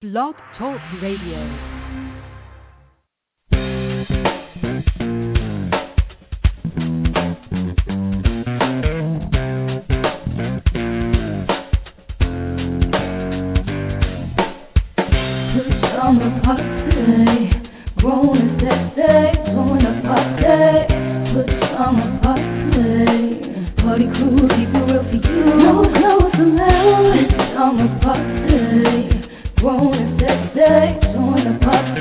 Blog Talk Radio. Party crew, keep it real for you. No clothes allowed. This summer party. Grown and sexy, join the party.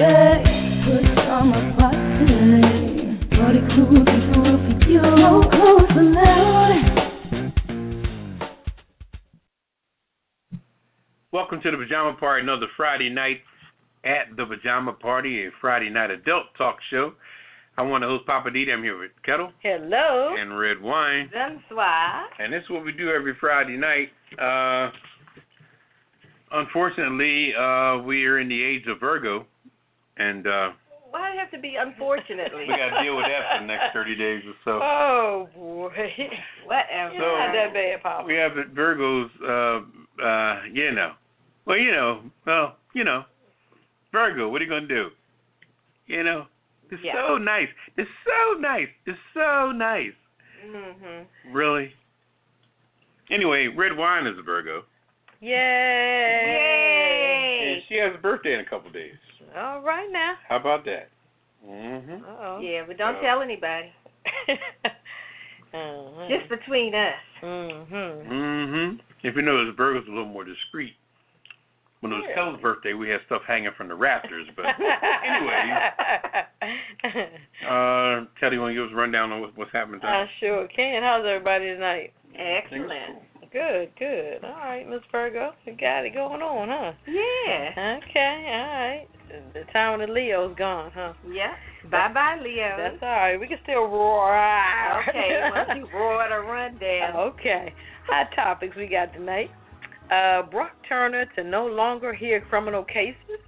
Good summer party. Party crew, keep it real for you. No clothes allowed. Welcome to the Pajama Party, another Friday night at the Pajama Party, a Friday night adult talk show. I want to host Poppa DD. I'm here with Ketel. Hello. And Redwine. Bonsoir. And this is what we do every Friday night. Unfortunately, we are in the age of Virgo. And why do it have to be unfortunately? we got to deal with that for the next 30 days or so. Oh, boy. Whatever. So, not that bad, Papa. We have Virgos, Virgo, what are you going to do? It's so nice. It's so nice. It's so nice. Mm-hmm. Really? Anyway, Redwine is a Virgo. Yay! And she has a birthday in a couple days. All right now. How about that? Mm-hmm. Uh-oh. Yeah, but don't tell anybody. Just between us. Mm-hmm. Mm-hmm. If you notice, Virgo's a little more discreet. When it was Ketel's birthday, we had stuff hanging from the rafters. But anyway, Ketel, you want to give us a rundown on what's happening tonight? I sure can. How's everybody tonight? Excellent. Good, good. All right, Miss Virgo, you got it going on, huh? Yeah. Okay, all right. The time when the Leo's gone, huh? Yeah. Bye-bye, Leo. That's all right. We can still roar. Okay, once you roar the rundown. Okay. Hot topics we got tonight. Brock Turner to no longer hear criminal cases.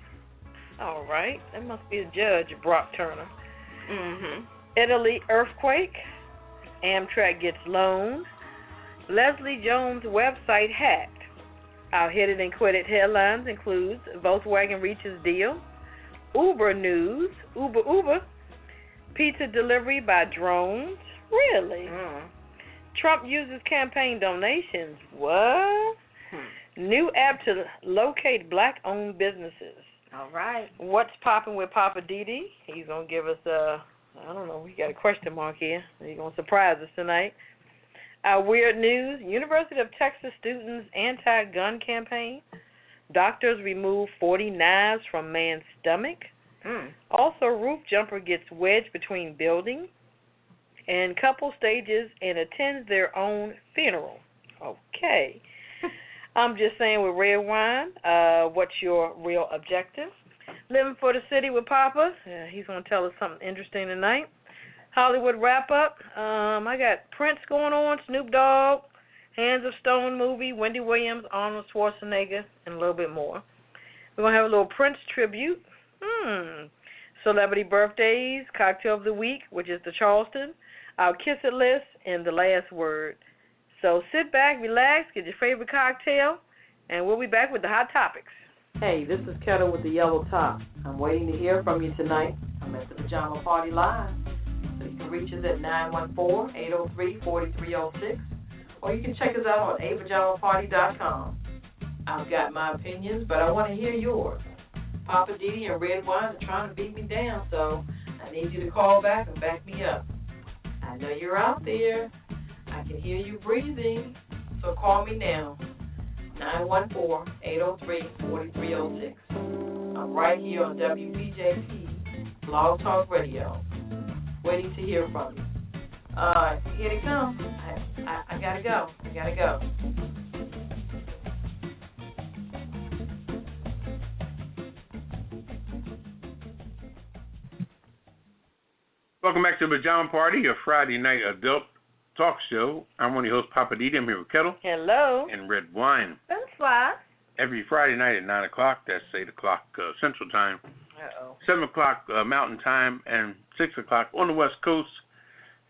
All right. That must be a judge, Brock Turner. Mm-hmm. Italy earthquake. Amtrak gets loaned. Leslie Jones' website hacked. Our hit it and quit it headlines includes Volkswagen reaches deal. Uber news. Uber. Pizza delivery by drones. Really? Trump uses campaign donations. What? New app to locate black-owned businesses. All right. What's popping with Poppa DD? He's going to give us I don't know, we got a question mark here. He's going to surprise us tonight. Our weird news, University of Texas students' anti-gun campaign. Doctors remove 40 knives from man's stomach. Also, roof jumper gets wedged between buildings. And couple stages and attends their own funeral. Okay. I'm just saying with Redwine, what's your real objective? Living for the city with Papa. He's going to tell us something interesting tonight. Hollywood wrap-up. I got Prince going on, Snoop Dogg, Hands of Stone movie, Wendy Williams, Arnold Schwarzenegger, and a little bit more. We're going to have a little Prince tribute. Celebrity birthdays, cocktail of the week, which is the Charleston, our kiss it list, and the last word. So sit back, relax, get your favorite cocktail, and we'll be back with the hot topics. Hey, this is Ketel with the yellow top. I'm waiting to hear from you tonight. I'm at the Pajama Party Live. So you can reach us at 914-803-4306, or you can check us out on apajamaparty.com. I've got my opinions, but I want to hear yours. Poppa DD and Redwine are trying to beat me down, so I need you to call back and back me up. I know you're out there. I can hear you breathing, so call me now, 914-803-4306. I'm right here on WPJP, Blog Talk Radio, waiting to hear from you. Here they come. I gotta go. Welcome back to the Pajama Party, a Friday night adult talk show. I'm one of your hosts, Poppa DD. I'm here with Ketel. Hello. And Redwine. Bonsoir. Every Friday night at 9 o'clock, that's 8 o'clock Central Time, 7 o'clock Mountain Time, and 6 o'clock on the West Coast,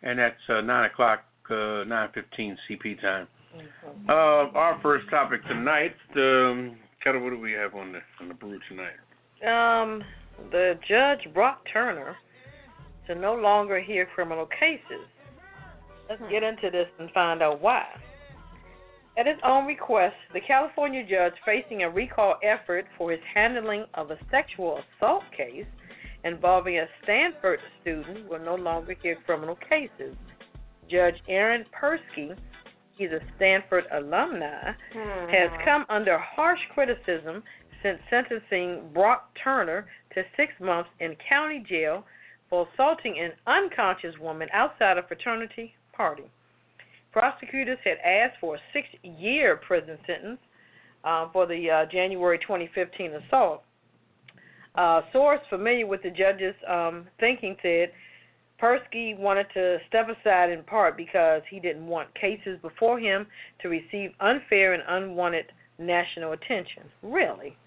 and that's 9 o'clock, 9:15 CP time. Our first topic tonight, Ketel, what do we have on the brew tonight? The judge Brock Turner to no longer hear criminal cases. Let's get into this and find out why. At his own request, the California judge facing a recall effort for his handling of a sexual assault case involving a Stanford student will no longer hear criminal cases. Judge Aaron Persky, he's a Stanford alumni, has come under harsh criticism since sentencing Brock Turner to 6 months in county jail for assaulting an unconscious woman outside a fraternity party. Prosecutors had asked for a 6-year prison sentence for the January 2015 assault. A source familiar with the judge's thinking said Persky wanted to step aside in part because he didn't want cases before him to receive unfair and unwanted national attention. Really?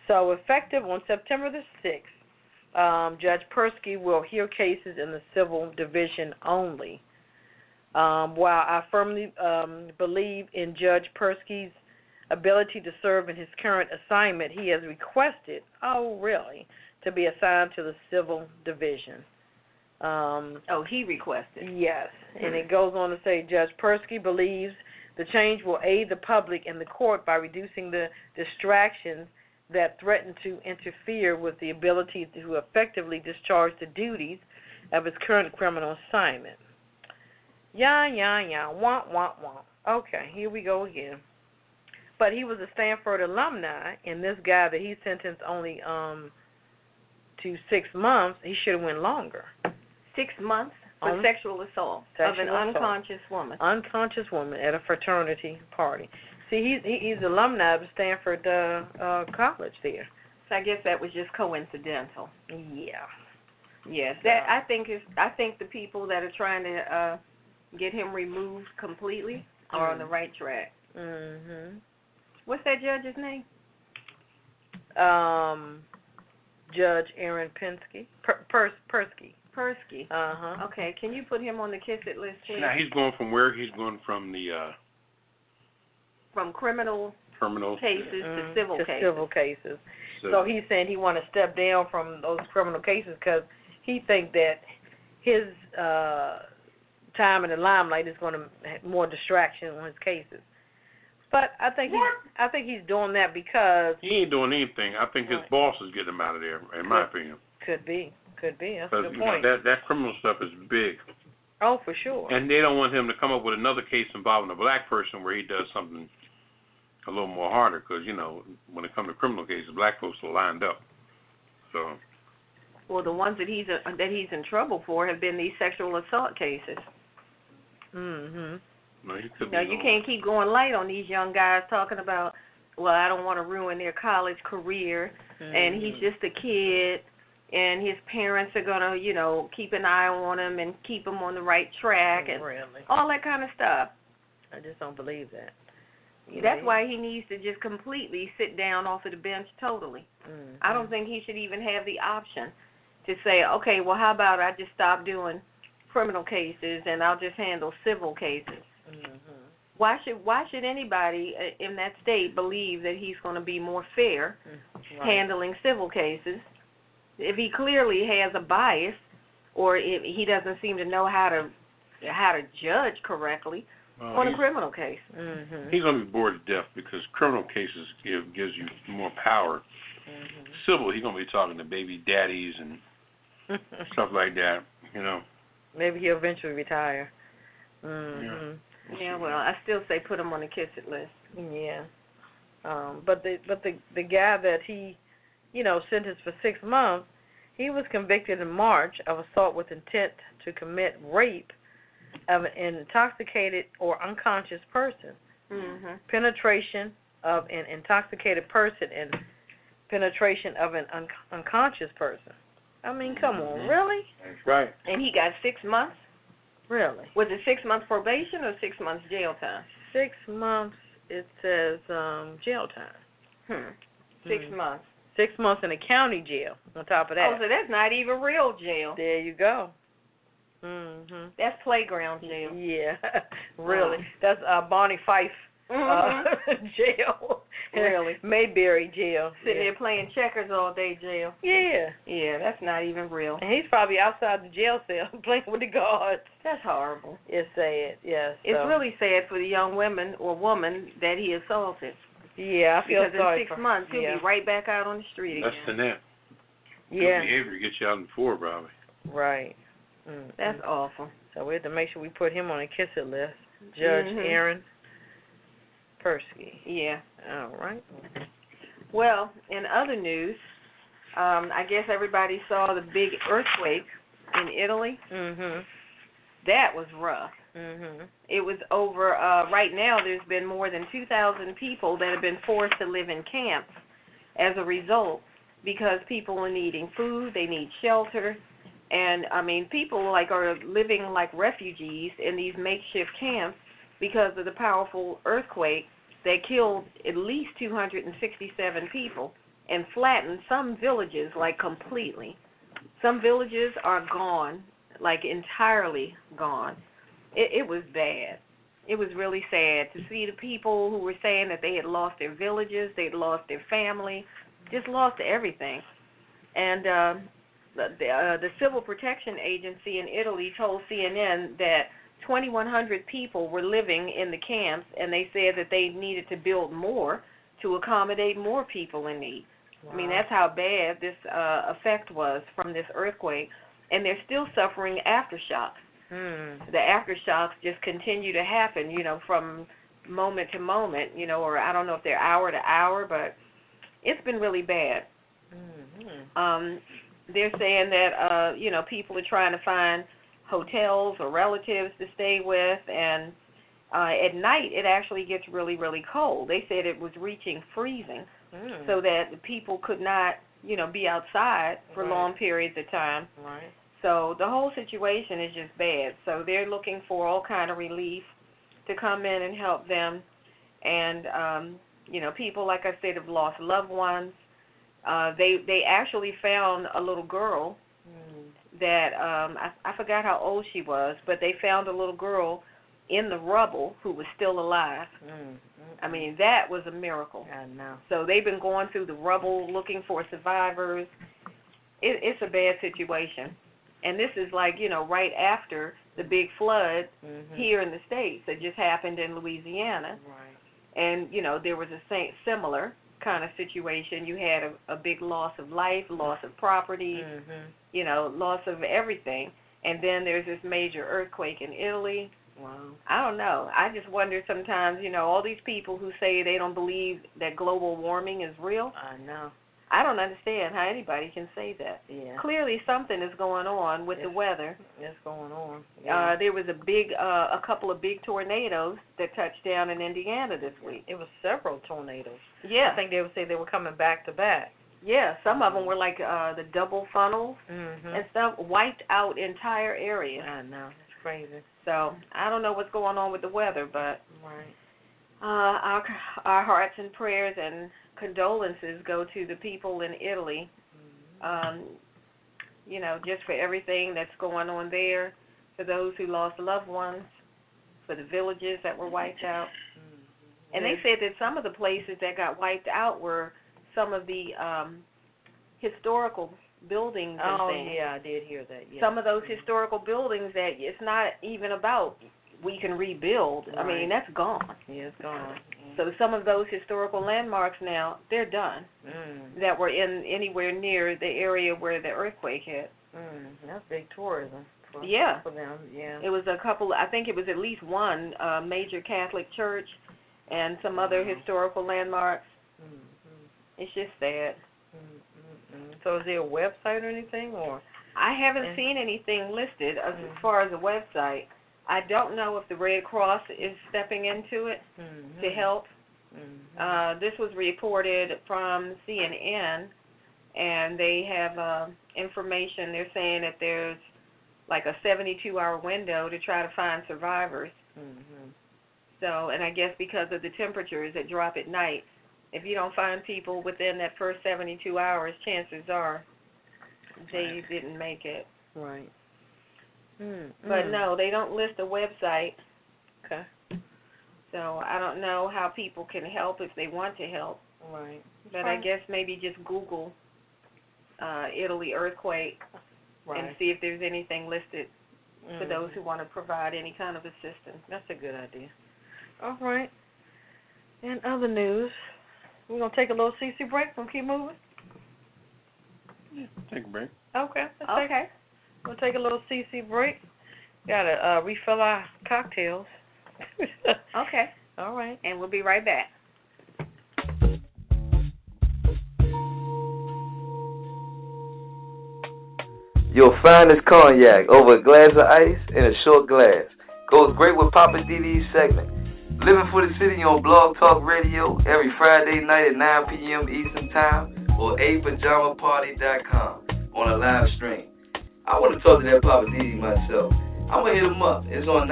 So effective on September the 6th, Judge Persky will hear cases in the civil division only. While I firmly believe in Judge Persky's ability to serve in his current assignment, he has requested, to be assigned to the civil division. He requested. Yes, and it goes on to say Judge Persky believes the change will aid the public and the court by reducing the distractions that threaten to interfere with the ability to effectively discharge the duties of his current criminal assignment. Wah. Okay, here we go again. But he was a Stanford alumni, and this guy that he sentenced only to 6 months, he should have went longer. 6 months for sexual assault of an unconscious woman. Unconscious woman at a fraternity party. See, he's alumni of Stanford College there. So I guess that was just coincidental. Yeah. Yes, that I think the people that are trying to get him removed completely are on the right track. Mhm. What's that judge's name? Judge Aaron Persky. Persky. Persky. Okay, can you put him on the kiss it list, please? Now he's going from where? He's going from the from criminal cases to civil cases. Civil cases. So he's saying he want to step down from those criminal cases because he think that his time in the limelight is going to have more distraction on his cases. But I think he's doing that because he ain't doing anything. I think his boss is getting him out of there, in my opinion. Could be. That's a good point. That criminal stuff is big. Oh, for sure. And they don't want him to come up with another case involving a black person where he does something a little more harder because, when it comes to criminal cases, black folks are lined up. So. Well, the ones that he's in trouble for have been these sexual assault cases. Mhm. No, he could you can't keep going light on these young guys talking about, well, I don't want to ruin their college career, and he's just a kid, and his parents are going to, keep an eye on him and keep him on the right track and all that kind of stuff. I just don't believe that. That's why he needs to just completely sit down off of the bench totally. Mm-hmm. I don't think he should even have the option to say, okay, well, how about I just stop doing criminal cases and I'll just handle civil cases. Mm-hmm. Why should anybody in that state believe that he's going to be more fair handling civil cases if he clearly has a bias or if he doesn't seem to know how to judge correctly on a criminal case? Mm-hmm. He's going to be bored to death because criminal cases gives you more power. Mm-hmm. Civil, he's going to be talking to baby daddies and stuff like that, Maybe he'll eventually retire. Mm-hmm. Yeah, well, I still say put him on the kiss it list. Yeah. But the guy that he, sentenced for 6 months, he was convicted in March of assault with intent to commit rape of an intoxicated or unconscious person. Mm-hmm. Penetration of an intoxicated person and penetration of an unconscious person. I mean, come on, really? That's right. And he got 6 months? Really? Was it 6 months probation or 6 months jail time? 6 months, it says jail time. 6 months. 6 months in a county jail on top of that. Oh, so that's not even real jail. There you go. Mm-hmm. That's playground jail. Yeah, really. That's Bonnie Fife jail. Really? Mayberry jail. Sitting there playing checkers all day, jail. Yeah. Yeah, that's not even real. And he's probably outside the jail cell playing with the guards. That's horrible. It's sad, yes. It's really sad for the young women or woman that he assaulted. Yeah, I feel because sorry in 6 months he'll be right back out on the street again. Less than that. Yeah. Good behavior gets you out in 4, probably. Right. That's awful. So we have to make sure we put him on a kiss it list. Judge Aaron Persky. Yeah. All right. Well, in other news, I guess everybody saw the big earthquake in Italy. That was rough. It was over, right now there's been more than 2,000 people that have been forced to live in camps as a result because people are needing food, they need shelter, and I mean people are living like refugees in these makeshift camps because of the powerful earthquake that killed at least 267 people and flattened some villages completely. Some villages are gone, entirely gone. It was bad. It was really sad to see the people who were saying that they had lost their villages, they'd lost their family, just lost everything. And the Civil Protection Agency in Italy told CNN that 2,100 people were living in the camps, and they said that they needed to build more to accommodate more people in need. Wow. I mean, that's how bad this effect was from this earthquake, and they're still suffering aftershocks. The aftershocks just continue to happen, from moment to moment, or I don't know if they're hour to hour, but it's been really bad. They're saying that, people are trying to find hotels or relatives to stay with, and at night it actually gets really, really cold. They said it was reaching freezing, so that the people could not, be outside for long periods of time. Right. So the whole situation is just bad. So they're looking for all kind of relief to come in and help them. And, people, like I said, have lost loved ones. They actually found a little girl that, I forgot how old she was, but they found a little girl in the rubble who was still alive. I mean, that was a miracle. I know. So they've been going through the rubble looking for survivors. It's a bad situation. And this is right after the big flood here in the States that just happened in Louisiana. Right. And, there was a similar kind of situation. You had a big loss of life, loss of property, loss of everything. And then there's this major earthquake in Italy. Wow. I don't know. I just wonder sometimes, all these people who say they don't believe that global warming is real. I know. I don't understand how anybody can say that. Yeah. Clearly something is going on with the weather. It's going on. Yeah. There was a couple of big tornadoes that touched down in Indiana this week. It was several tornadoes. Yeah. I think they would say they were coming back to back. Yeah, some of them were the double funnels and stuff, wiped out entire areas. I know. It's crazy. So I don't know what's going on with the weather, but right. Our hearts and prayers and condolences go to the people in Italy, just for everything that's going on there, for those who lost loved ones, for the villages that were wiped out. And they said that some of the places that got wiped out were some of the historical buildings and things. Oh, yeah, I did hear that. Yeah. Some of those historical buildings that it's not even about we can rebuild. Right. I mean, that's gone. Yeah, it's gone. So some of those historical landmarks now, they're done, that were anywhere near the area where the earthquake hit. That's big tourism for them. Yeah. It was a couple, I think it was at least one major Catholic church and some other historical landmarks. It's just sad. So is there a website or anything? Or I haven't seen anything listed as far as a website. I don't know if the Red Cross is stepping into it to help. This was reported from CNN, and they have information. They're saying that there's like a 72-hour window to try to find survivors. So, and I guess because of the temperatures that drop at night, if you don't find people within that first 72 hours, chances are they didn't make it. Right. But no, they don't list a website. Okay. So I don't know how people can help if they want to help. Right. But I guess maybe just Google Italy earthquake and see if there's anything listed for those who want to provide any kind of assistance. That's a good idea. All right. In other news, we're going to take a little CC break and keep moving? Yeah, take a break. Okay. We'll take a little CC break. Got to refill our cocktails. Okay. All right. And we'll be right back. Your finest cognac over a glass of ice in a short glass. Goes great with Poppa DD's segment. Living for the City on Blog Talk Radio every Friday night at 9 p.m. Eastern Time or apajamaparty.com on a live stream. I want to talk to that Poppa DD myself. I'm going to hit him up. It's on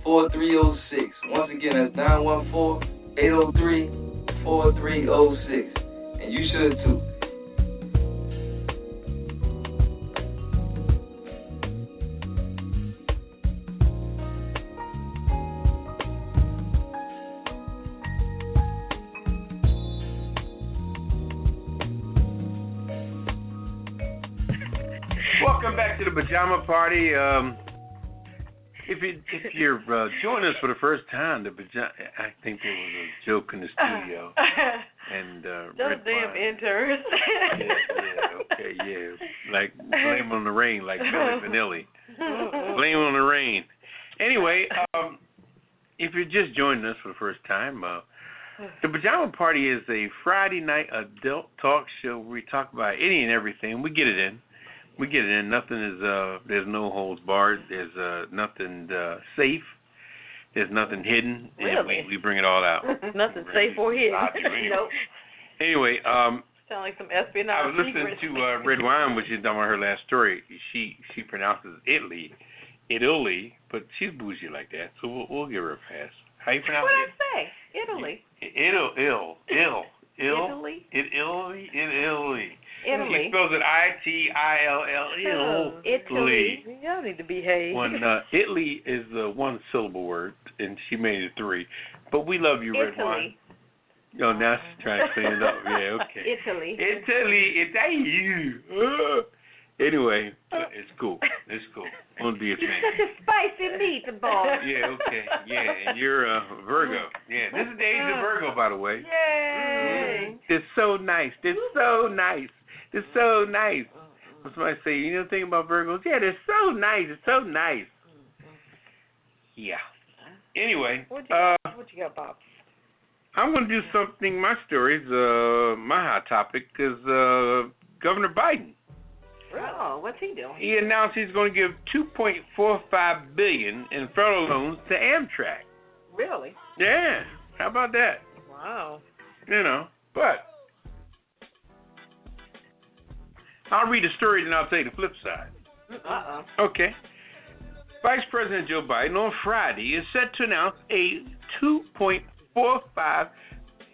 914-803-4306. Once again, that's 914-803-4306. And you should too. Welcome back to the Pajama Party. If you're joining us for the first time, I think there was a joke in the studio. And those Redwine. damn interns. yeah. Like blame on the rain, like Billy Vanilli. Blame on the rain. Anyway, if you're just joining us for the first time, the Pajama Party is a Friday night adult talk show where we talk about any and everything. We get it in. Nothing is, there's no holds barred. There's nothing safe. There's nothing hidden. Really? And we bring it all out. Nothing safe or hidden. Nope. Anyway, sound like some espionage. I was listening to Redwine, which is talking about her last story. She pronounces Italy, but she's bougie like that, so we'll give her a pass. How you pronounce it? What did I say? Italy. Italy. She spells it I-T-I-L-L. Italy. Y'all need to behave. Italy is a one-syllable word, and she made it three. But we love you, Redwine. Oh, now she's trying to stand up. Yeah, okay. Italy. Anyway, it's cool. Won't be a thing. Such a spicy meatball. Yeah, okay. Yeah, and you're a Virgo. Yeah, this is the age of Virgo, by the way. Yay! It's so nice. When somebody say, you know the thing about Virgos? Yeah, they're so nice. It's so nice. Yeah. Anyway. What you got, Bob? I'm going to do something, my stories, my hot topic is Governor Biden. Oh, what's he doing? He announced he's going to give $2.45 billion in federal loans to Amtrak. Really? Yeah. How about that? Wow. But I'll read the story and I'll tell you the flip side. Uh-oh. Okay. Vice President Joe Biden on Friday is set to announce a $2.45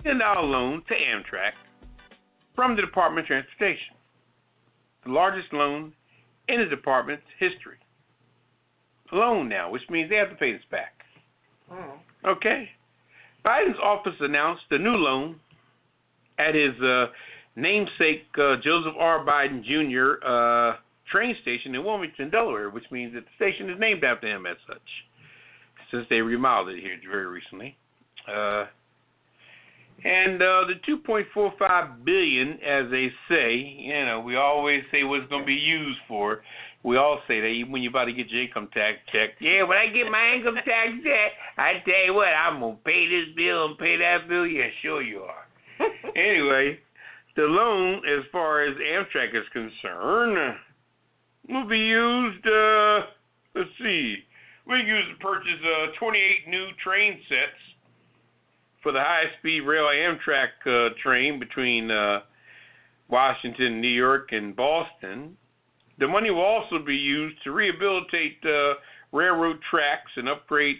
billion loan to Amtrak from the Department of Transportation. The largest loan in the department's history. A loan now, which means they have to pay this back. Oh. Okay. Biden's office announced the new loan at his namesake Joseph R. Biden Jr. Train station in Wilmington, Delaware, which means that the station is named after him as such, since they remodeled it here very recently. And the $2.45 billion, as they say, we always say what it's going to be used for. We all say that even when you're about to get your income tax checked. Yeah, when I get my income tax check, I tell you what, I'm going to pay this bill and pay that bill. Yeah, sure you are. Anyway, the loan, as far as Amtrak is concerned, will be used, let's see, we use to purchase 28 new train sets for the high-speed rail Amtrak train between Washington, New York, and Boston. The money will also be used to rehabilitate railroad tracks and upgrade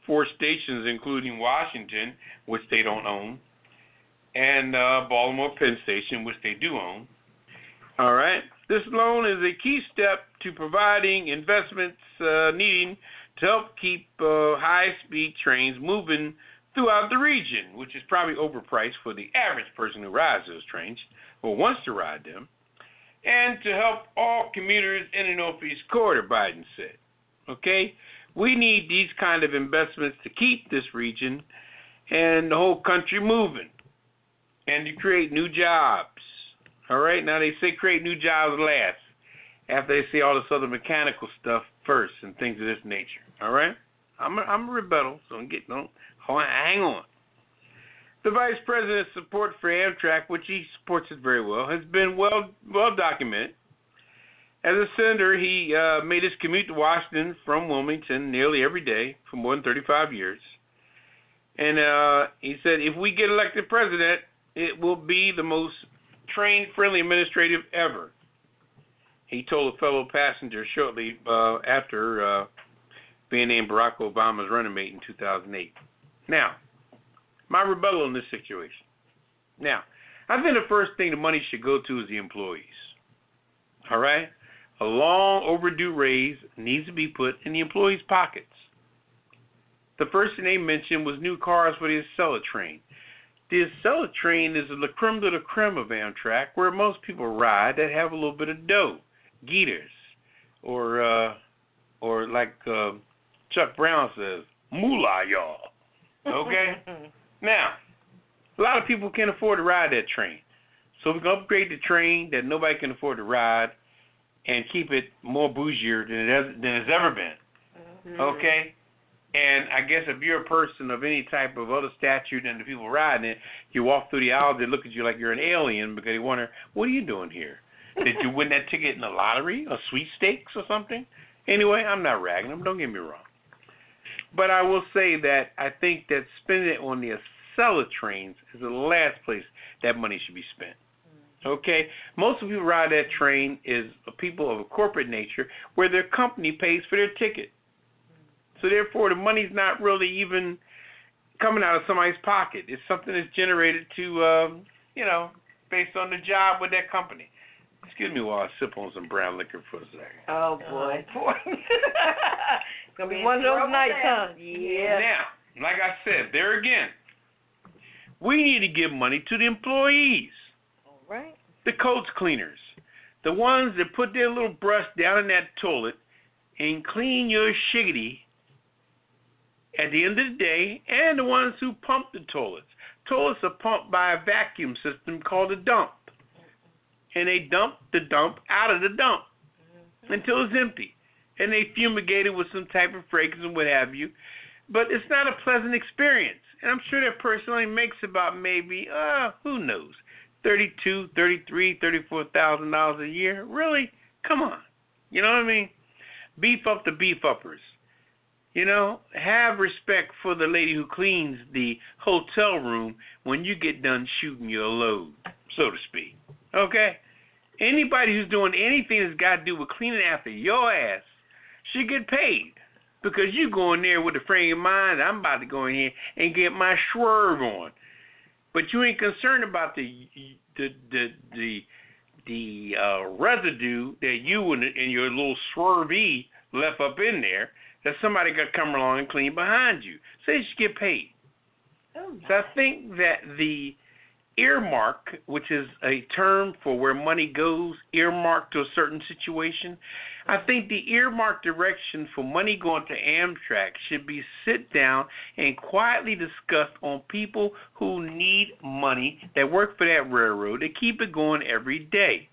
4 stations, including Washington, which they don't own, and Baltimore Penn Station, which they do own. All right. This loan is a key step to providing investments needing to help keep high-speed trains moving throughout the region, which is probably overpriced for the average person who rides those trains or wants to ride them, and to help all commuters in the Northeast Corridor, Biden said. Okay? We need these kind of investments to keep this region and the whole country moving and to create new jobs. All right? Now, they say create new jobs last after they say all this other mechanical stuff first and things of this nature. All right? I'm a rebuttal, so don't hang on. The vice president's support for Amtrak, which he supports it very well, has been well documented. As a senator, he made his commute to Washington from Wilmington nearly every day for more than 35 years. And he said, if we get elected president, it will be the most train-friendly administrative ever. He told a fellow passenger shortly after being named Barack Obama's running mate in 2008. Now, my rebuttal in this situation. Now, I think the first thing the money should go to is the employees. All right? A long overdue raise needs to be put in the employees' pockets. The first thing they mentioned was new cars for the Acela train. The Acela train is the creme de la creme of Amtrak, where most people ride that have a little bit of dough, geeters, or like Chuck Brown says, moolah, y'all. Okay? Now, a lot of people can't afford to ride that train. So we can upgrade the train that nobody can afford to ride and keep it more bougier than it's ever been. Mm-hmm. Okay? And I guess if you're a person of any type of other stature than the people riding it, you walk through the aisle, they look at you like you're an alien because they wonder, what are you doing here? Did you win that ticket in the lottery or sweepstakes or something? Anyway, I'm not ragging them, don't get me wrong. But I will say that I think that spending it on the Acela trains is the last place that money should be spent. Okay? Most of the people who ride that train is people of a corporate nature where their company pays for their ticket. So therefore, the money's not really even coming out of somebody's pocket. It's something that's generated to, based on the job with that company. Excuse me while I sip on some brown liquor for a second. Oh, boy. It's going to be one of those nights, huh? Yeah. Now, like I said, there again, we need to give money to the employees. All right. The coach cleaners. The ones that put their little brush down in that toilet and clean your shiggity at the end of the day, and the ones who pump the toilets. Toilets are pumped by a vacuum system called a dump. And they dump the dump out of the dump until it's empty. And they fumigate it with some type of fragrance and what have you. But it's not a pleasant experience. And I'm sure that person only makes about maybe, who knows, $32,000, $33,000, $34,000 a year. Really? Come on. You know what I mean? Beef up the beef uppers. Have respect for the lady who cleans the hotel room when you get done shooting your load, so to speak. Okay? Anybody who's doing anything that's got to do with cleaning after your ass should get paid. Because you go in there with the frame of mind, I'm about to go in here and get my swerve on. But you ain't concerned about the residue that you and your little swervey left up in there that somebody got to come along and clean behind you. So you should get paid. Oh, so I think that the earmark, which is a term for where money goes, earmarked to a certain situation, I think the earmark direction for money going to Amtrak should be sit down and quietly discussed on people who need money that work for that railroad to keep it going every day.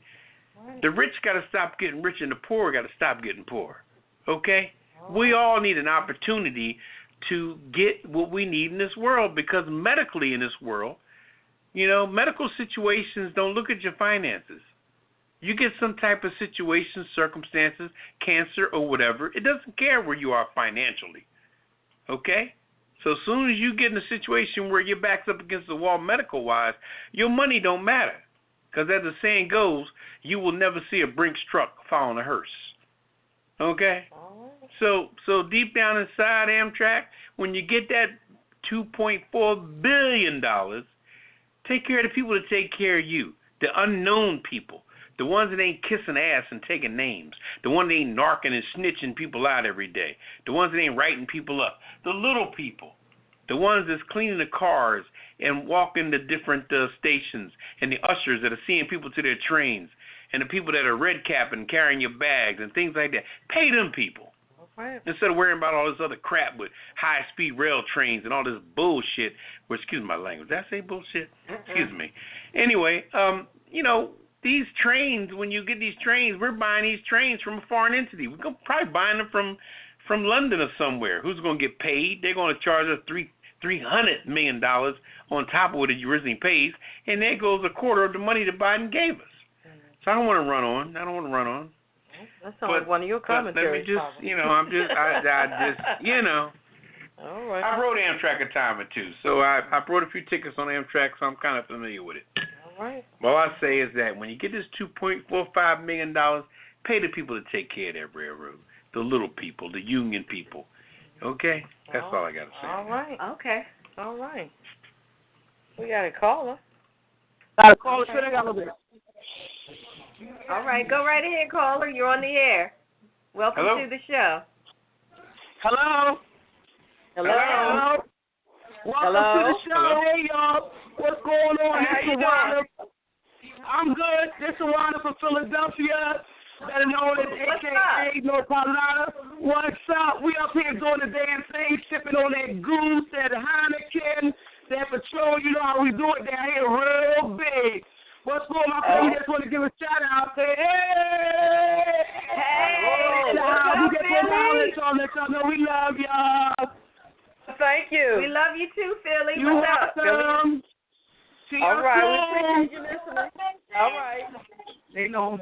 Right. The rich got to stop getting rich and the poor got to stop getting poor. Okay? We all need an opportunity to get what we need in this world because medically in this world, medical situations don't look at your finances. You get some type of situation, circumstances, cancer or whatever, it doesn't care where you are financially. Okay? So as soon as you get in a situation where your back's up against the wall medical-wise, your money don't matter. Because as the saying goes, you will never see a Brinks truck following a hearse. Okay? So deep down inside Amtrak, when you get that $2.4 billion, take care of the people that take care of you, the unknown people. The ones that ain't kissing ass and taking names. The ones that ain't narking and snitching people out every day. The ones that ain't writing people up. The little people. The ones that's cleaning the cars and walking to different stations. And the ushers that are seeing people to their trains. And the people that are red capping, carrying your bags and things like that. Pay them people. Right. Instead of worrying about all this other crap with high-speed rail trains and all this bullshit. Well, excuse my language. Did I say bullshit? Excuse me. Anyway, these trains, when you get these trains, we're buying these trains from a foreign entity. We're probably buying them from London or somewhere. Who's going to get paid? They're going to charge us $300 million on top of what it originally pays, and there goes a quarter of the money that Biden gave us. So I don't want to run on. That sounds like one of your commentaries. Let me just, All right. I rode Amtrak a time or two, so I brought a few tickets on Amtrak, so I'm kind of familiar with it. All right. All I say is that when you get this $2.45 million, pay the people to take care of that railroad, the little people, the union people. Okay? That's all I got to say. All right. Okay. All right. We got a caller. All right, go right ahead, caller. You're on the air. Welcome Hello? to the show. Hello. Hello. Welcome to the show. Hello. Hey, y'all. What's going on? How you This is Wanda. I'm good. This is Wanda from Philadelphia, better known as AKA North Carolina. What's up? We up here doing the damn thing, sipping on that goose, that Heineken, that Patron. You know how we do it down here real big. What's going on, my friend? We just want to give a shout out. Say, hey! Hey! We just want to let y'all know we love y'all. Thank you. We love you too, Philly. You're What's up? welcome. See you All right. soon. We appreciate you listening. All right. They know.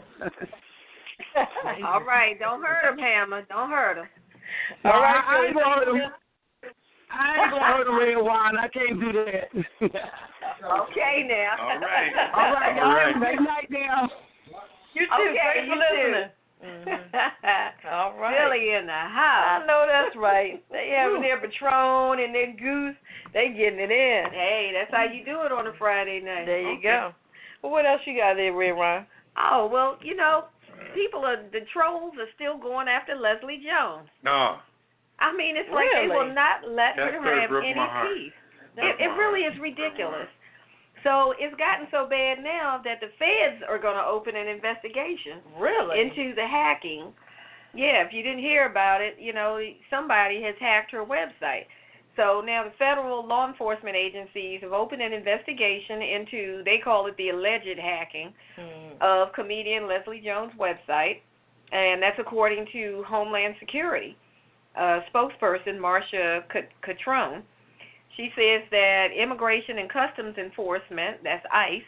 All right, don't hurt him, Hammer. Don't hurt him. All right. I ain't gonna hurt him. I ain't gonna hurt him, Redwine. I can't do that. Okay, now. All right. All right, y'all. All right. Good night now. You too. Okay, Thanks you for too. listening. All right. Philly in the I house. know that's right. They having their Patron and their goose. They getting it in. Hey, that's how you do it on a Friday night. There you go. Well, what else you got there, Redwine? Oh, well, the trolls are still going after Leslie Jones. No. I mean, it's like they will not let That her story have broke any my heart. peace. It really is ridiculous. So it's gotten so bad now that the feds are going to open an investigation Really? into the hacking. Yeah, if you didn't hear about it, somebody has hacked her website. So now the federal law enforcement agencies have opened an investigation into, they call it the alleged hacking of comedian Leslie Jones' website, and that's according to Homeland Security spokesperson Marcia Catrone. She says that Immigration and Customs Enforcement, that's ICE,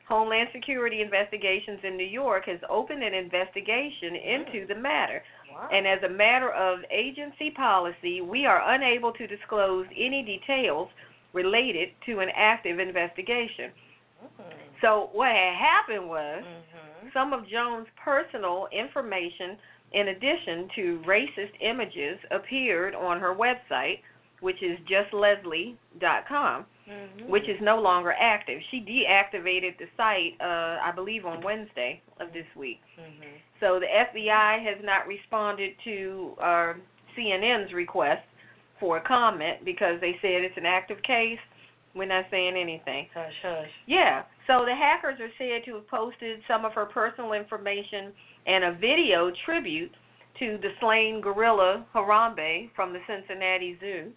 Homeland Security Investigations in New York, has opened an investigation into the matter. Wow. And as a matter of agency policy, we are unable to disclose any details related to an active investigation. So what had happened was some of Jones' personal information, in addition to racist images, appeared on her website, which is justleslie.com, which is no longer active. She deactivated the site, I believe, on Wednesday of this week. So the FBI has not responded to CNN's request for a comment because they said it's an active case. We're not saying anything. Hush, hush. Yeah. So the hackers are said to have posted some of her personal information and a video tribute to the slain gorilla Harambe from the Cincinnati Zoo.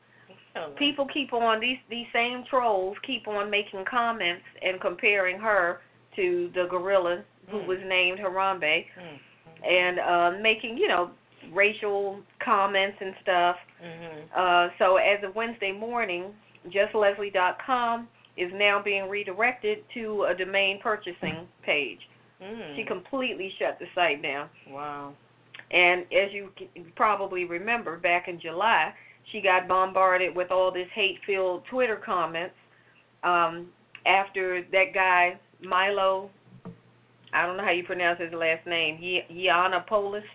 People keep on, these same trolls keep on making comments and comparing her to the gorilla who was named Harambe and making, racial comments and stuff. So as of Wednesday morning, justleslie.com is now being redirected to a domain purchasing page. She completely shut the site down. Wow. And as you probably remember, back in July, she got bombarded with all this hate-filled Twitter comments after that guy, Milo, I don't know how you pronounce his last name, Yiannopoulos,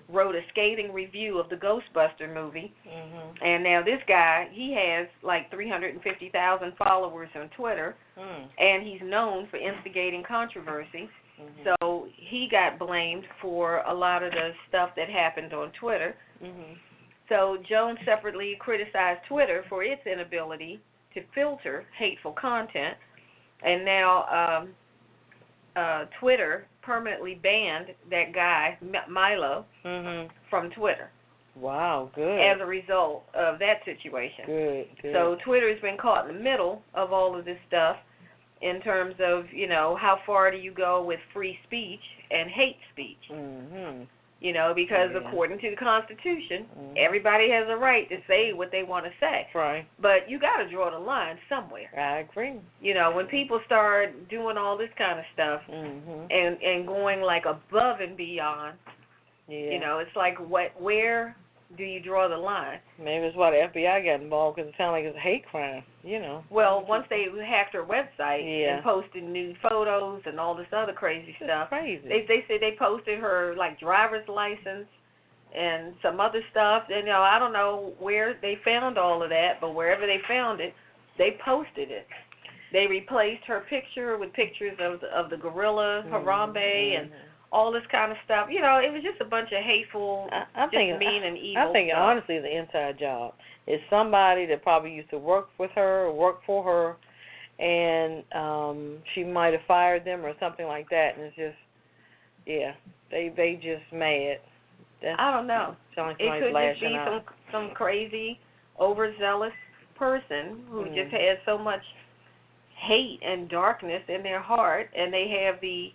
wrote a scathing review of the Ghostbuster movie. And now this guy, he has like 350,000 followers on Twitter, and he's known for instigating controversy. So he got blamed for a lot of the stuff that happened on Twitter. So Jones separately criticized Twitter for its inability to filter hateful content, and now Twitter permanently banned that guy, Milo, from Twitter. Wow, good. As a result of that situation. Good. So Twitter's been caught in the middle of all of this stuff in terms of, you know, how far do you go with free speech and hate speech? You know, because according to the Constitution, everybody has a right to say what they want to say. Right. But you got to draw the line somewhere. I agree. You know, when people start doing all this kind of stuff and going like above and beyond, you know, it's like where do you draw the line? Maybe it's why the FBI got involved, because it sounds like it's a hate crime, you know. Well, once they hacked her website and posted nude photos and all this other crazy stuff. Crazy. They said they posted her, like, driver's license and some other stuff. And, you know, I don't know where they found all of that, but wherever they found it, they posted it. They replaced her picture with pictures of the gorilla, Harambe, and all this kind of stuff. You know, it was just a bunch of hateful, mean and evil I think stuff. honestly it's an inside job. It's somebody that probably used to work with her or work for her, and she might have fired them or something like that, and it's just, they just mad. I don't know. Like it could just be some crazy, overzealous person who just has so much hate and darkness in their heart, and they have the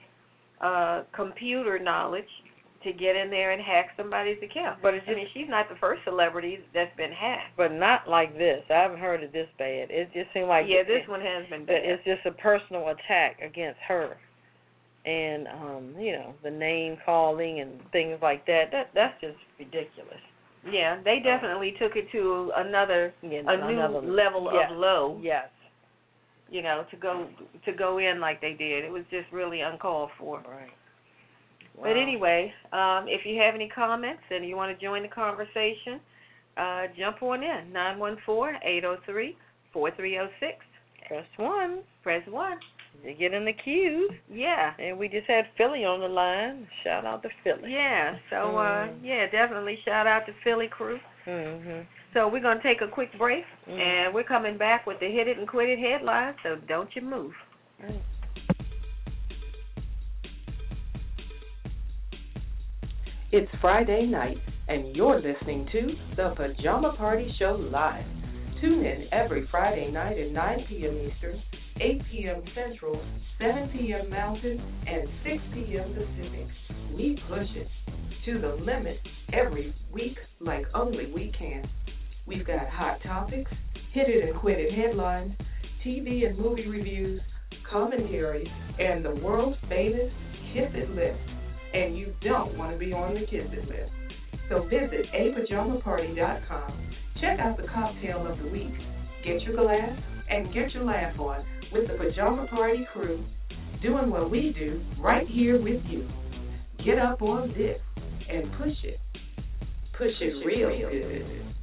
computer knowledge to get in there and hack somebody's account. But I mean, she's not the first celebrity that's been hacked. But not like this. I haven't heard it this bad. It just seemed like this one has been bad. It's just a personal attack against her, and you know, the name calling and things like that. That's just ridiculous. Yeah, they definitely took it to another new level of low. Yes. You know, to go in like they did. It was just really uncalled for. Right. Wow. But anyway, if you have any comments and you want to join the conversation, jump on in. 914-803-4306. Press 1. Press 1. You get in the queue. Yeah. And we just had Philly on the line. Shout out to Philly. Yeah. So, definitely shout out to Philly crew. So we're going to take a quick break, and we're coming back with the Hit It and Quit It headlines, so don't you move. It's Friday night, and you're listening to the Pajama Party Show Live. Tune in every Friday night at 9 p.m. Eastern, 8 p.m. Central, 7 p.m. Mountain, and 6 p.m. Pacific. We push it to the limit every week like only we can. We've got hot topics, hit it and quit it headlines, TV and movie reviews, commentaries, and the world's famous Kiss It list. And you don't want to be on the Kiss It list. So visit apajamaparty.com. Check out the cocktail of the week. Get your glass and get your laugh on with the Pajama Party Crew, doing what we do right here with you. Get up on this and push it. Push it real good.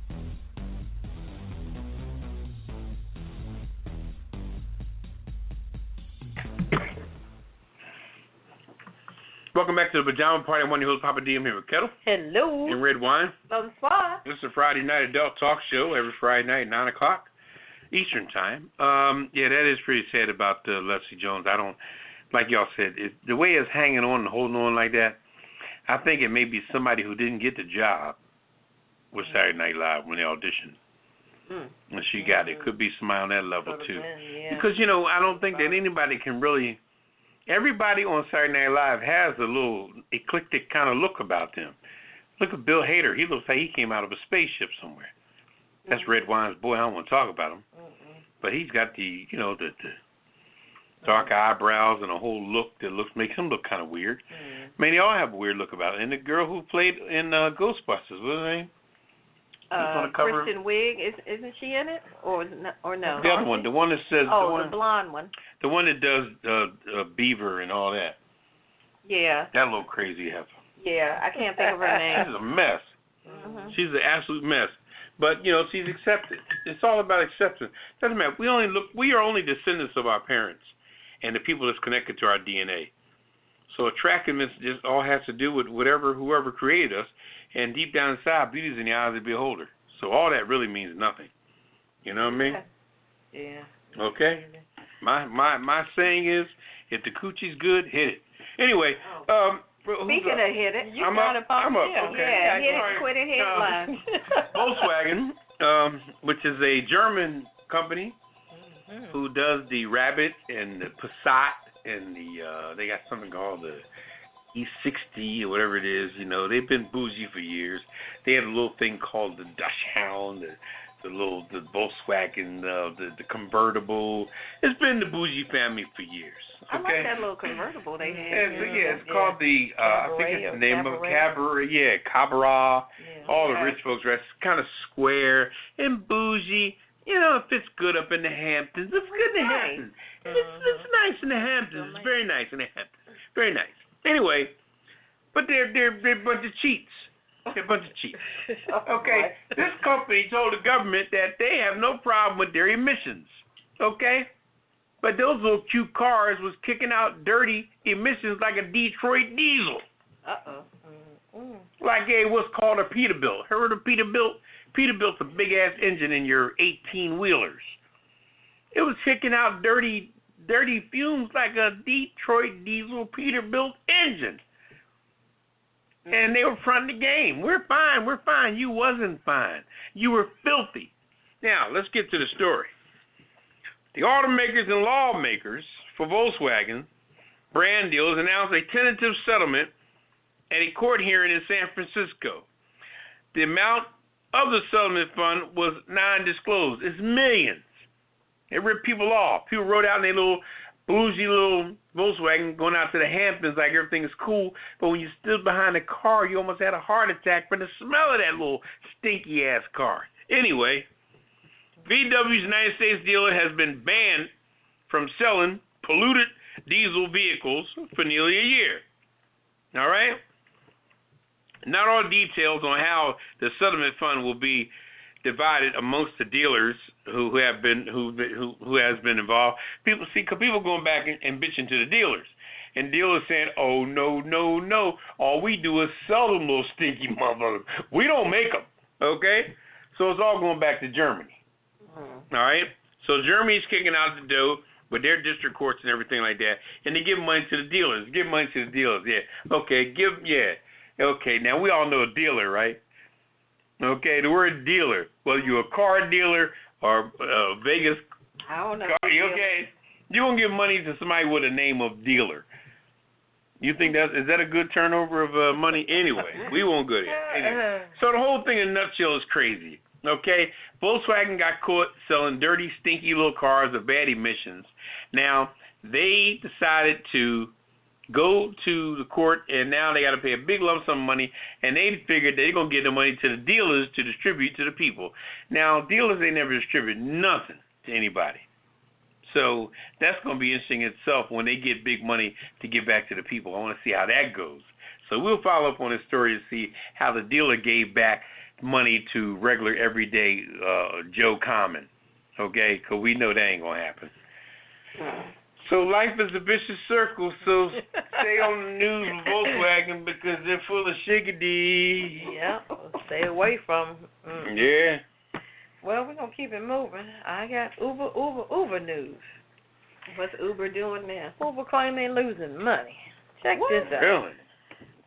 Welcome back to the Pajama Party. I'm one of your hosts, Poppa DD. I'm here with Ketel. Hello. And Redwine. Bonsoir. This is a Friday night adult talk show every Friday night at 9 o'clock Eastern Time. That is pretty sad about Leslie Jones. I don't, like y'all said, the way it's hanging on and holding on like that, I think it may be somebody who didn't get the job with Saturday Night Live when they auditioned. And she got it. Could be somebody on that level, too. Because, you know, I don't think that anybody can really... Everybody on Saturday Night Live has a little eclectic kind of look about them. Look at Bill Hader. He looks like he came out of a spaceship somewhere. That's Redwine's boy. I don't want to talk about him. But he's got the, you know, the dark eyebrows and a whole look that makes him look kind of weird. I mean, they all have a weird look about it. And the girl who played in Ghostbusters, what's her name? Kristen Wiig, isn't she in it, or no? The other one, the one that says the blonde one. The one that does Beaver and all that. Yeah. That little crazy heifer. Yeah, I can't think of her name. She's a mess. Mm-hmm. She's an absolute mess. But she's accepted. It's all about acceptance. Doesn't matter. We are only descendants of our parents and the people that's connected to our DNA. So attractiveness just all has to do with whoever created us, and deep down inside, beauty is in the eyes of the beholder. So all that really means nothing. You know what I mean? Yeah. Okay. My saying is, if the coochie's good, hit it. Anyway, Speaking of hit it, I'm up. Okay. Yeah, hit it, quit it, hit it line. Volkswagen, which is a German company who does the Rabbit and the Passat and they got something called the E60 or whatever it is. They've been bougie for years. They had a little thing called the Dachshund, the Volkswagen, the convertible. It's been the bougie family for years. I like that little convertible they had. It's called the I think it's the name of Cabaret. Yeah, Cabaret. Yeah. All the rich folks dress kind of square and bougie. It fits good up in the Hamptons. It's good in the Hamptons. It's nice in the Hamptons. It's very nice in the Hamptons. Very nice. Anyway, but they're a bunch of cheats. They're a bunch of cheats. Okay, this company told the government that they have no problem with their emissions. Okay, but those little cute cars was kicking out dirty emissions like a Detroit diesel. Like what's called a Peterbilt. Heard of Peterbilt? Peterbilt's a big ass engine in your 18-wheelers. It was kicking out dirty fumes like a Detroit diesel Peterbilt engine. And they were fronting the game. We're fine. You wasn't fine. You were filthy. Now, let's get to the story. The automakers and lawmakers for Volkswagen brand deals announced a tentative settlement at a court hearing in San Francisco. The amount of the settlement fund was non-disclosed. It's millions. It ripped people off. People rode out in their little bougie little Volkswagen going out to the Hamptons like everything is cool, but when you stood behind the car, you almost had a heart attack from the smell of that little stinky-ass car. Anyway, VW's United States dealer has been banned from selling polluted diesel vehicles for nearly a year. All right? Not all details on how the settlement fund will be divided amongst the dealers who has been involved. People going back and bitching to the dealers, and dealers saying, "Oh no! All we do is sell them little stinky motherfuckers. We don't make them." Okay, so it's all going back to Germany. All right, so Germany's kicking out the dough with their district courts and everything like that, and they give money to the dealers. Yeah. Okay, Okay, now we all know a dealer, right? Okay, the word dealer. Whether you're a car dealer or Vegas I don't know. car, okay, you won't give money to somebody with a name of dealer. You think is that a good turnover of money? Anyway, we won't go there. Anyway. So the whole thing in a nutshell is crazy. Okay, Volkswagen got caught selling dirty, stinky little cars with bad emissions. Now they decided to go to the court, and now they got to pay a big lump sum of money, and they figured they're going to get the money to the dealers to distribute to the people. Now, dealers, they never distribute nothing to anybody. So that's going to be interesting itself when they get big money to give back to the people. I want to see how that goes. So we'll follow up on this story to see how the dealer gave back money to regular, everyday Joe Common, okay? Because we know that ain't going to happen. So life is a vicious circle, so stay on the news with Volkswagen because they're full of shiggity. Yeah, stay away from them. Yeah. Well, we're going to keep it moving. I got Uber news. What's Uber doing now? Uber claim they're losing money. Check this out.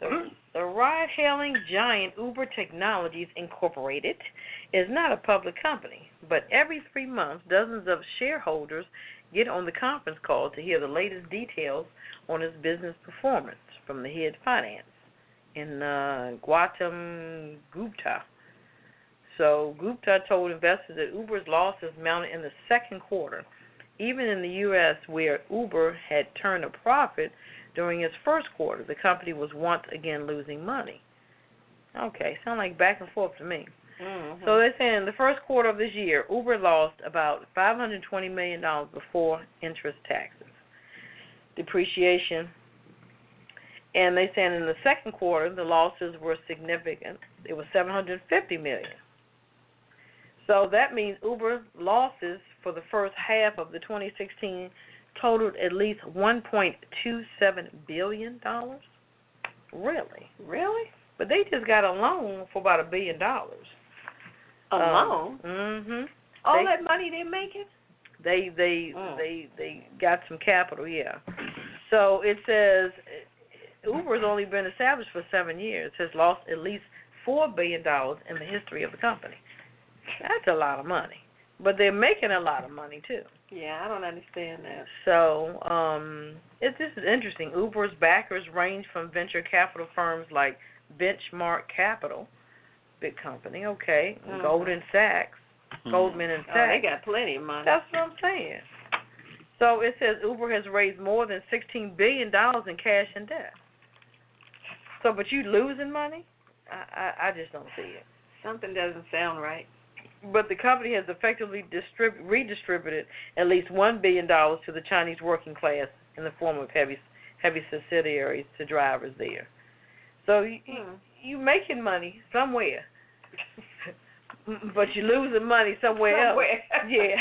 Really? The ride-hailing giant Uber Technologies Incorporated is not a public company, but every 3 months, dozens of shareholders get on the conference call to hear the latest details on its business performance from the head finance in Gautam Gupta. So Gupta told investors that Uber's losses mounted in the second quarter, even in the U.S. where Uber had turned a profit during its first quarter. The company was once again losing money. Okay, sound like back and forth to me. Mm-hmm. So they're saying in the first quarter of this year, Uber lost about $520 million before interest, taxes, depreciation, And they saying in the second quarter the losses were significant. It was $750 million. So that means Uber losses for the first half of the 2016 totaled at least $1.27 billion. Really? But they just got a loan for about $1 billion. A loan? Mm-hmm. All that money they're making? They got some capital, yeah. So it says Uber's only been established for 7 years, has lost at least $4 billion in the history of the company. That's a lot of money. But they're making a lot of money, too. Yeah, I don't understand that. So this is interesting. Uber's backers range from venture capital firms like Benchmark Capital, big company, okay, Goldman Sachs. Oh, they got plenty of money. That's what I'm saying. So it says Uber has raised more than $16 billion in cash and debt. So, but you losing money? I just don't see it. Something doesn't sound right. But the company has effectively redistributed at least $1 billion to the Chinese working class in the form of heavy subsidiaries to drivers there. So you making money somewhere, but you're losing money somewhere else. Yeah.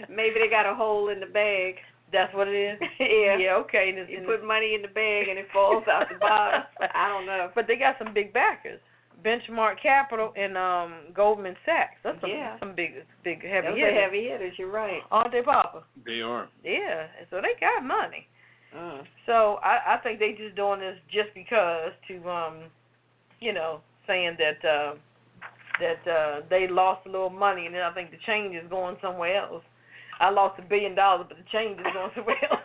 Maybe they got a hole in the bag. That's what it is? Yeah. Okay. You put money in the bag and it falls out the bottom. I don't know. But they got some big backers. Benchmark Capital and Goldman Sachs. That's some big heavy hitters. Those are heavy hitters, you're right. Aren't they, Papa? They are. Yeah. So they got money. So I think they just doing this just because to, saying that they lost a little money, and then I think the change is going somewhere else. I lost $1 billion, but the change is going somewhere else.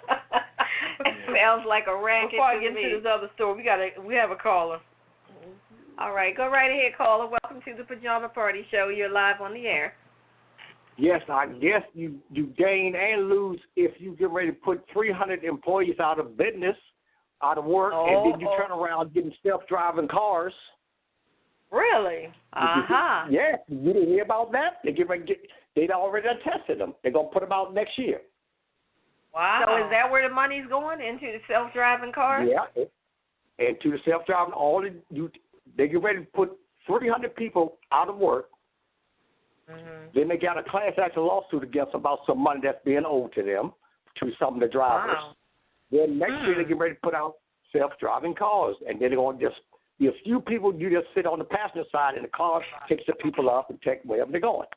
It sounds like a racket. Before I get into this other story, we have a caller. All right, go right ahead, caller. Welcome to the Pajama Party Show. You're live on the air. Yes, I guess you gain and lose if you get ready to put 300 employees out of business, out of work, and then you turn around getting self-driving cars. Really? Yes, you didn't hear about that? They'd already tested them. They're going to put them out next year. Wow. So is that where the money's going, into the self-driving cars? Yeah, and to the self-driving, they get ready to put 300 people out of work. Then they got a class action lawsuit against about some money that's being owed to them, to some of the drivers. Wow. Then next year they get ready to put out self-driving cars, and then they're going to just be a few people. You just sit on the passenger side, and the car takes the people up and take wherever they're going.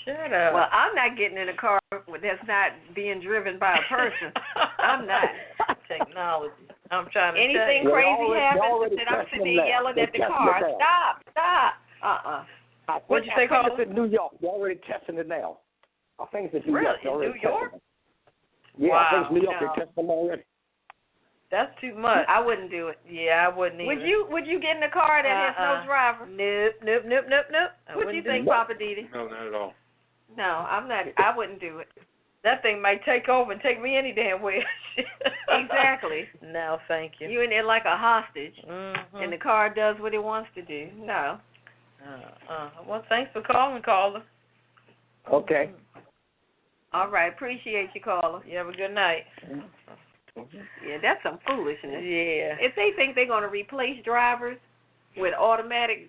Shut up. Well, I'm not getting in a car that's not being driven by a person. I'm not. Technology. I'm trying to anything crazy happens, and I'm sitting there yelling at the car. Stop. What'd you say, Carl? I think it's in New York. They're already testing it now. I think it's in New York. Really? In New York? Yeah, wow. I think it's New York. They're testing them already. That's too much. I wouldn't do it. Yeah, I wouldn't either. Would you get in a car that has no driver? Nope. What do you think, Poppa DD? No, not at all. No, I'm not. I wouldn't do it. That thing might take over and take me any damn way. Exactly. No, thank you. You in there like a hostage, and the car does what it wants to do. No. Well, thanks for calling, caller. Okay. All right. Appreciate you, caller. You have a good night. Yeah, that's some foolishness. Yeah. If they think they're going to replace drivers with automatic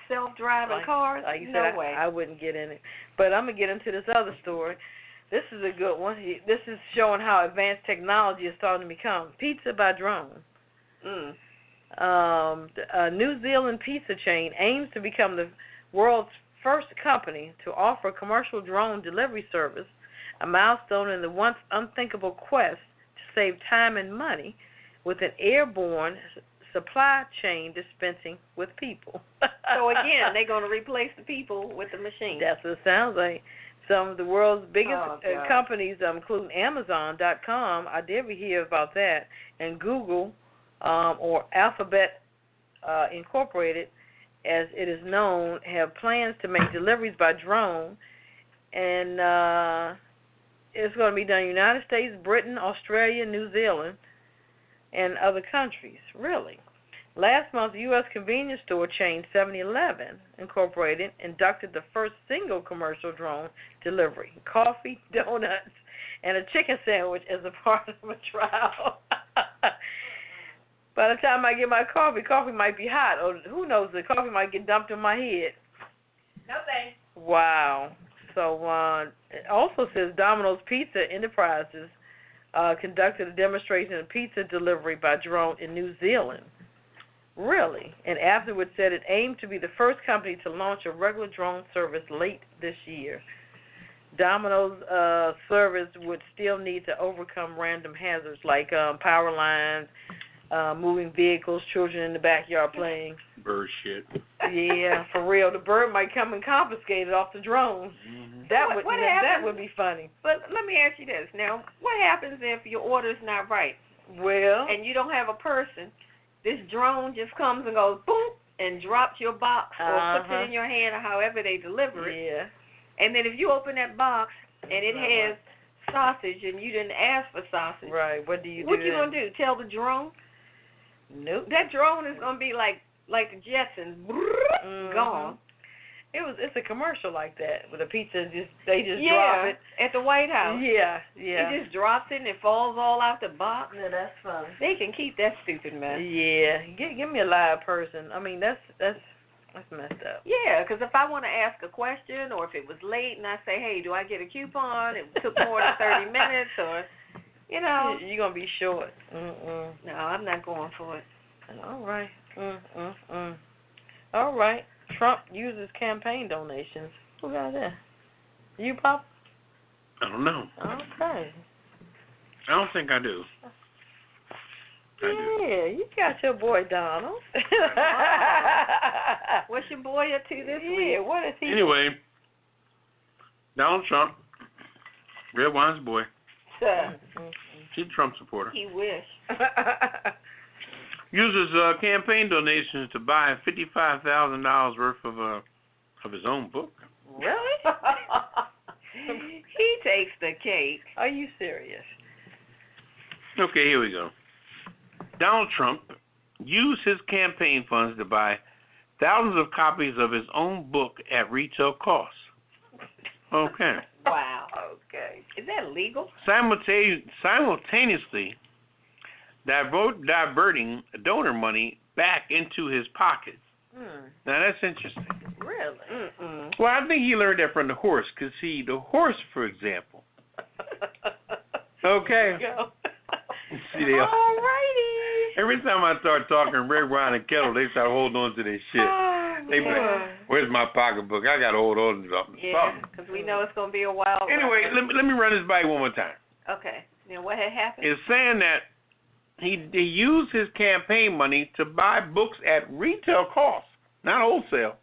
self-driving cars, like you no said, way. I wouldn't get in it. But I'm going to get into this other story. This is a good one. This is showing how advanced technology is starting to become. Pizza by drone. A New Zealand pizza chain aims to become the world's first company to offer a commercial drone delivery service, a milestone in the once unthinkable quest to save time and money with an airborne supply chain dispensing with people. So again, they're going to replace the people with the machine. That's what it sounds like. Some of the world's biggest companies, including Amazon.com, I did hear about that, and Google or Alphabet Incorporated, as it is known, have plans to make deliveries by drone, and it's going to be done in the United States, Britain, Australia, New Zealand, and other countries. Really. Last month, the U.S. convenience store chain 7-Eleven Incorporated inducted the first single commercial drone delivery, coffee, donuts, and a chicken sandwich as a part of a trial. By the time I get my coffee might be hot, or who knows, the coffee might get dumped in my head. No thanks. Wow. So it also says Domino's Pizza Enterprises conducted a demonstration of pizza delivery by drone in New Zealand. Really? And afterwards said it aimed to be the first company to launch a regular drone service late this year. Domino's service would still need to overcome random hazards like power lines, moving vehicles, children in the backyard playing. Bird shit. Yeah, for real. The bird might come and confiscate it off the drone. Mm-hmm. That would be funny. But let me ask you this. Now, what happens if your order's not right? Well, and you don't have a person? This drone just comes and goes boom and drops your box or puts it in your hand or however they deliver it. Yeah. And then if you open that box and it has sausage and you didn't ask for sausage. Right. What do you do? What you gonna do? Tell the drone? Nope. That drone is gonna be like the Jetsons, gone. It's a commercial like that with a pizza. They just drop it at the White House. Yeah. It just drops it and it falls all out the box. Yeah, that's funny. They can keep that stupid mess. Yeah, give me a live person. I mean, that's messed up. Yeah, because if I want to ask a question or if it was late and I say, hey, do I get a coupon? It took more than 30 minutes or, you're gonna be short. No, I'm not going for it. All right. All right. Trump uses campaign donations. Who got that? You, Pop? I don't know. Okay. I don't think I do. Yeah, you got your boy Donald. What's your boy up to this week? Yeah, what is he? Anyway, Donald Trump, Redwine's boy. She's a Trump supporter. He wish. Uses campaign donations to buy $55,000 worth of his own book. Really? He takes the cake. Are you serious? Okay, here we go. Donald Trump used his campaign funds to buy thousands of copies of his own book at retail cost. Okay. Wow. Okay. Is that legal? Simultaneously diverting donor money back into his pocket. Now, that's interesting. Really? Well, I think he learned that from the horse, because, see, the horse, for example. Okay. See, they all righty. Every time I start talking Redwine and Ketel, they start holding on to their shit. They be like, where's my pocketbook? I got to hold on to something. Yeah, because we know it's going to be a while. Anyway, let me run this by you one more time. Okay. Now, what had happened? It's saying that he used his campaign money to buy books at retail cost, not wholesale.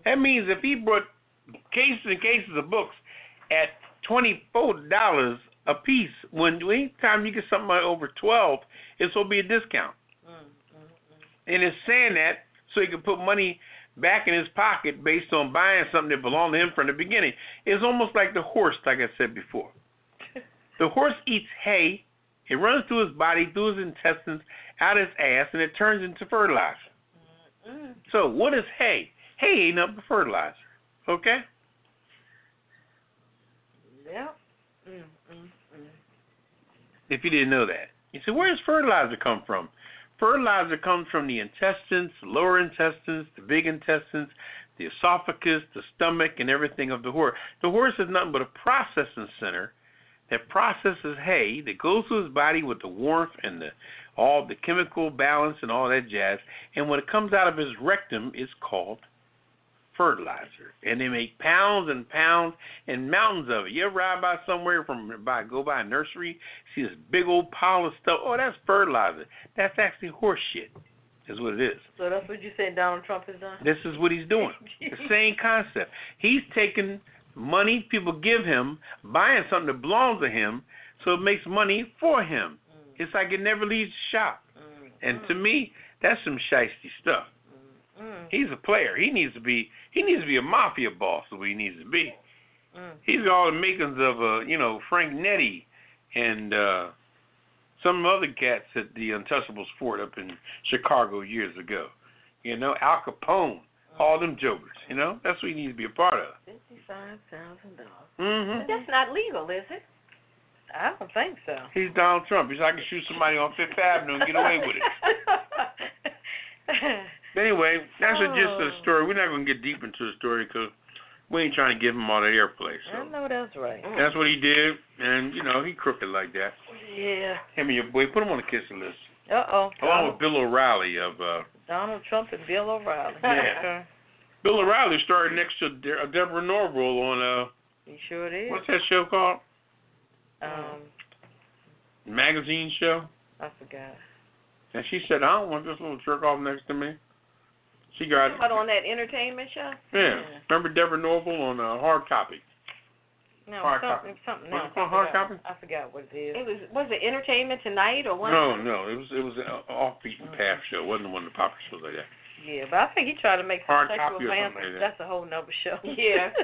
That means if he brought cases and cases of books at $24 a piece, any time you get something over 12, it's going to be a discount. And it's saying that so he can put money back in his pocket based on buying something that belonged to him from the beginning. It's almost like the horse, like I said before. The horse eats hay. It runs through his body, through his intestines, out his ass, and it turns into fertilizer. So what is hay? Hay ain't nothing but fertilizer. Okay? Yeah. If you didn't know that. You say, where does fertilizer come from? Fertilizer comes from the intestines, the lower intestines, the big intestines, the esophagus, the stomach, and everything of the horse. The horse is nothing but a processing center that processes hay that goes through his body with the warmth and all the chemical balance and all that jazz. And when it comes out of his rectum, it's called fertilizer. And they make pounds and pounds and mountains of it. You ever ride by somewhere go by a nursery, see this big old pile of stuff? Oh, that's fertilizer. That's actually horse shit, is what it is. So that's what you said Donald Trump has done? This is what he's doing. The same concept. He's taking money people give him, buying something that belongs to him, so it makes money for him. It's like it never leaves the shop. And to me, that's some shiesty stuff. He's a player. He needs to be a mafia boss, is what he needs to be. He's got all the makings of Frank Nettie and some other cats at the Untouchables fort up in Chicago years ago. Al Capone, all them jokers. That's what he needs to be a part of. $55,000. Mm-hmm. But that's not legal, is it? I don't think so. He's Donald Trump. He's like, I can shoot somebody on Fifth Avenue and get away with it. Anyway, that's just a story. We're not going to get deep into the story because we ain't trying to give him all that airplay. So. I know that's right. That's what he did, and, you know, he crooked like that. Yeah. Him and your boy, put him on the kissing list. Uh-oh. Along with Bill O'Reilly of... Donald Trump and Bill O'Reilly. Yeah. Bill O'Reilly started next to Deborah Norville on... He sure did. What's that show called? Magazine show? I forgot. And she said, I don't want this little jerk off next to me. She got it. But on that entertainment show? Yeah. Remember Deborah Norville on Hard Copy? No, Hard something Copy. else. Was it called Hard Copy? I forgot what it is. Was it Entertainment Tonight or what? No. It was an off-beaten path show. It wasn't one of the popular shows like that. Yeah, but I think he tried to make some Hard sexual Copy or something advancements. like that. That's a whole nother show. Yeah.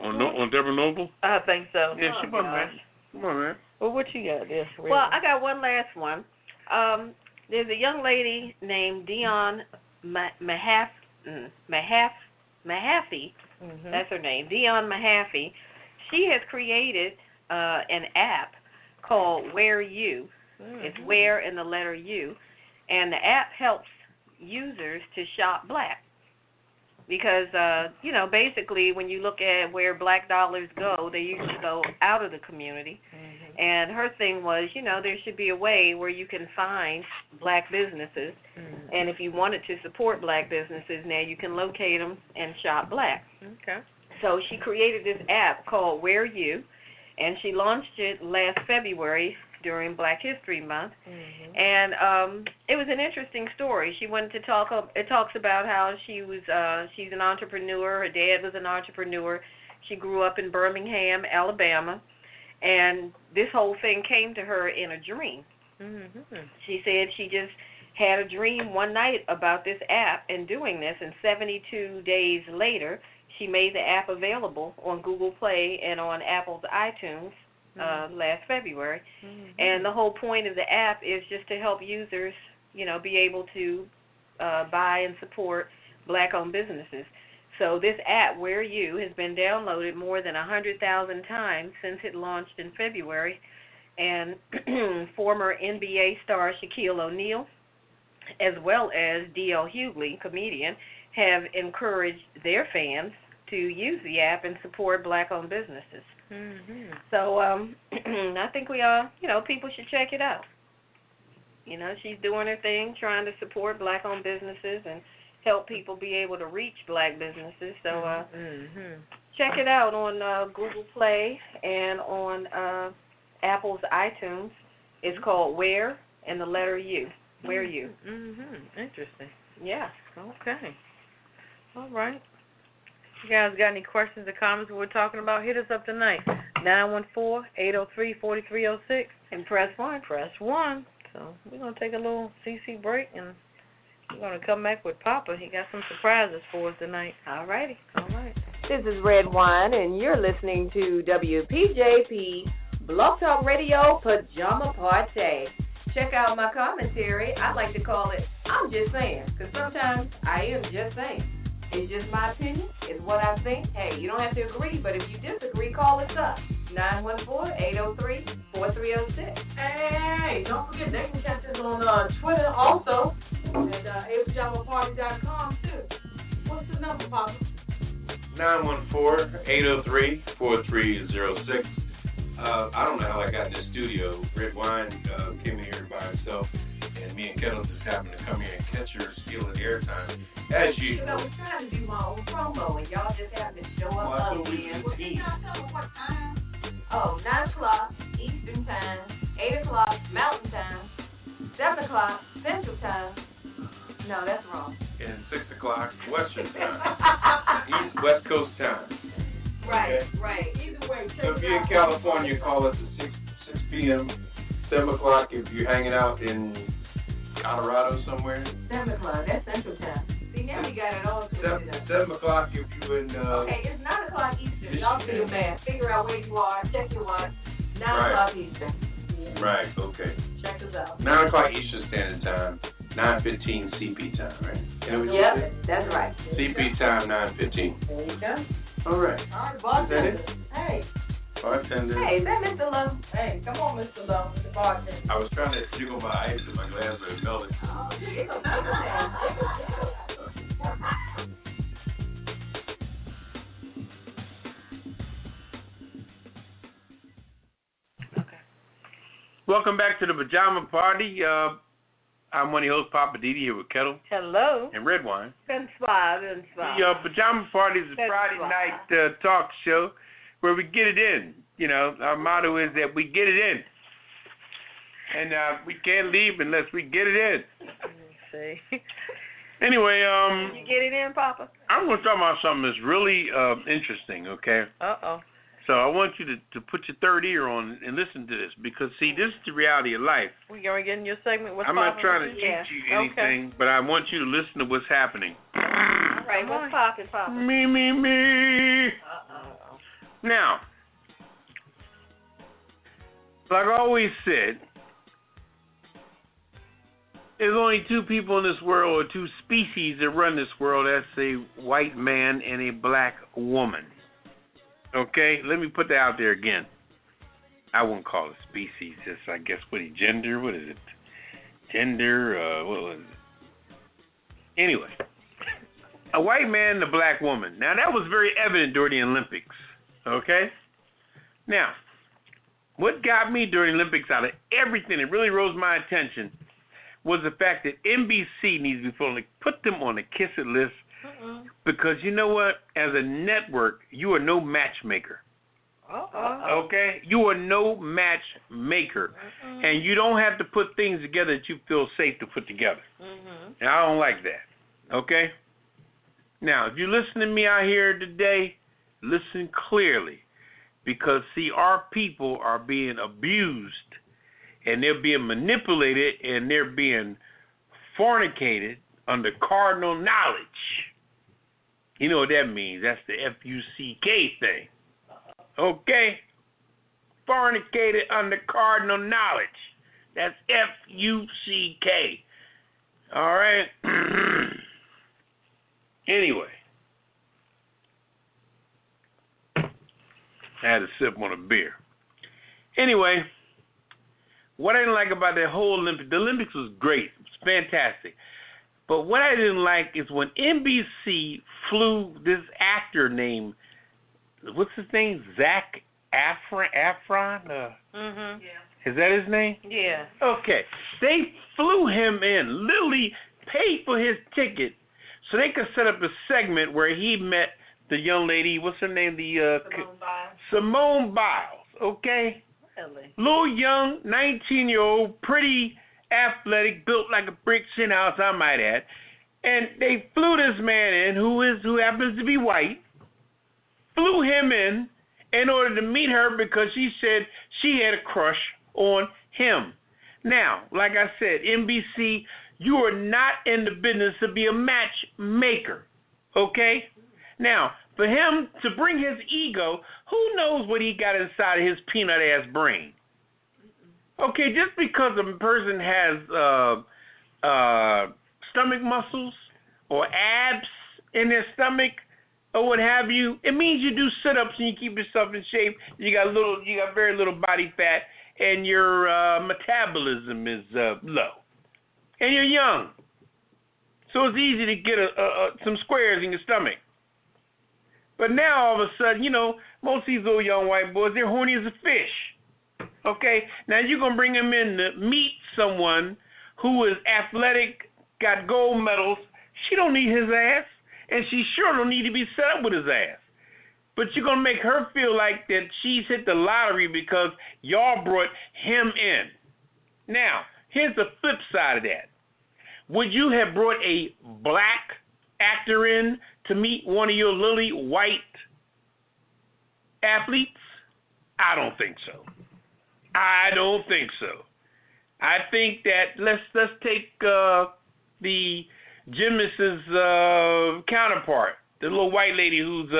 On Deborah Norville? I think so. Yeah, she wasn't bad. Come on, man. Well, what you got there? Well, I got one last one. There's a young lady named Dion Mahaffey. Mm-hmm. That's her name, Dion Mahaffey. She has created an app called Wear You. Mm-hmm. It's Wear and the letter U. And the app helps users to shop black. Because, basically when you look at where black dollars go, they usually go out of the community. Mm-hmm. And her thing was, there should be a way where you can find black businesses. Mm-hmm. And if you wanted to support black businesses, now you can locate them and shop black. Okay. So she created this app called Wear You, and she launched it last February during Black History Month. Mm-hmm. And it was an interesting story. She wanted to talk. It talks about how she's an entrepreneur. Her dad was an entrepreneur. She grew up in Birmingham, Alabama, and this whole thing came to her in a dream. Mm-hmm. She said she just had a dream one night about this app and doing this, and 72 days later, she made the app available on Google Play and on Apple's iTunes. Last February, and the whole point of the app is just to help users, be able to buy and support black-owned businesses. So this app, Wear You, has been downloaded more than 100,000 times since it launched in February, and former NBA star Shaquille O'Neal, as well as D.L. Hughley, comedian, have encouraged their fans to use the app and support black-owned businesses. Mm-hmm. So I think we all, people should check it out. She's doing her thing, trying to support black-owned businesses and help people be able to reach black businesses. So check it out on Google Play and on Apple's iTunes. It's called Wear and the letter U. Wear You. Mm-hmm. Interesting. Yeah. Okay. All right. You guys got any questions or comments we're talking about? Hit us up tonight. 914-803-4306. And press 1. Press 1. So we're going to take a little CC break, and we're going to come back with Papa. He got some surprises for us tonight. All righty. All right. This is Redwine, and you're listening to WPJP Blog Talk Radio Pajama Party. Check out my commentary. I like to call it I'm Just Saying, because sometimes I am just saying. It's just my opinion. It's what I think. Hey, you don't have to agree, but if you disagree, call us up. 914-803-4306. Hey, don't forget, they can catch us on Twitter also at apajamaparty.com, too. What's the number, Papa? 914-803-4306. I don't know how I got in the studio. Redwine came in here by himself, and me and Ketel just happened to come here and catch her stealing airtime. As usual. I was trying to do my own promo, and y'all just happened to show up again. Well, can y'all tell me what time? Oh, 9 o'clock Eastern Time, 8 o'clock Mountain Time, 7 o'clock Central Time. No, that's wrong. And 6 o'clock Western Time. West Coast Time. Right, okay. Right. Either way. So if you're in California, call us at 6 p.m., 7 o'clock if you're hanging out in Colorado somewhere. 7 o'clock, that's Central Time. See, now we got it all twisted up. 7 o'clock if you're in... okay, it's 9 o'clock Eastern. Y'all do the math. Figure out where you are. Check your watch. 9 o'clock Eastern. Yeah. Right, okay. Check us out. 9 o'clock Eastern Standard Time, 9:15 CP time, right? Yep, that's right. CP time, 9:15. There you go. All right. All right, boss. Is that it? Hey. Bartender. Hey, is that Mr. Lowe? Hey, come on, Mr. Lowe, the bartender. I was trying to jiggle my ice in my glass, but it melted. Oh, jiggle, jiggle. Welcome back to the Pajama Party. I'm one of your hosts, Poppa DD, here with Ketel. Hello. And Redwine. Bonsoir. The Pajama Party is a Friday night talk show where we get it in. You know, our motto is that we get it in. And we can't leave unless we get it in. Let's see. Anyway, you get it in, Papa? I'm going to talk about something that's really interesting, okay? Uh-oh. So I want you to put your third ear on and listen to this because, see, this is the reality of life. We're going to get in your segment with I'm not trying to teach you anything, but I want you to listen to what's happening. All right, what's poppin', Papa? Me. Uh-oh. Now, like I always said, there's only two people in this world, or two species that run this world. That's a white man and a black woman. Okay, let me put that out there again. I wouldn't call it species. It's, I guess, gender? What is it? Gender, what was it? Anyway, a white man and a black woman. Now, that was very evident during the Olympics. Okay? Now, what got me during the Olympics out of everything that really rose my attention was the fact that NBC needs to put them on the kiss it list. Because you know what? As a network, you are no matchmaker. Okay? You are no matchmaker. And you don't have to put things together that you feel safe to put together. And I don't like that. Okay? Now, if you listen to me out here today, listen clearly. Because, see, our people are being abused. And they're being manipulated. And they're being fornicated under cardinal knowledge. You know what that means. That's the F-U-C-K thing. Okay? Fornicated under cardinal knowledge. That's F-U-C-K. All right? Anyway. I had a sip on a beer. Anyway, what I didn't like about that whole Olympics, the Olympics was great. It was fantastic. But what I didn't like is when NBC flew this actor named, what's his name? Zac Efron? Yeah. Is that his name? Yeah. Okay. They flew him in, literally paid for his ticket so they could set up a segment where he met the young lady, what's her name? Simone Biles. Okay? Really? Little young, 19-year-old, pretty athletic, built like a brick shit house, I might add. And they flew this man in, who happens to be white, flew him in order to meet her because she said she had a crush on him. Now, like I said, NBC, you are not in the business to be a matchmaker, okay? Now, for him to bring his ego, who knows what he got inside of his peanut-ass brain? Okay, just because a person has stomach muscles or abs in their stomach or what have you, it means you do sit-ups and you keep yourself in shape. You got very little body fat, and your metabolism is low, and you're young, so it's easy to get some squares in your stomach. But now all of a sudden, you know, most of these little young white boys, they're horny as a fish. Okay, now you're going to bring him in to meet someone who is athletic, got gold medals. She don't need his ass, and she sure don't need to be set up with his ass. But you're going to make her feel like that she's hit the lottery because y'all brought him in. Now, here's the flip side of that. Would you have brought a black actor in to meet one of your lily white athletes? I don't think so. I don't think so. I think that let's take the gymnast's counterpart, the little white lady whose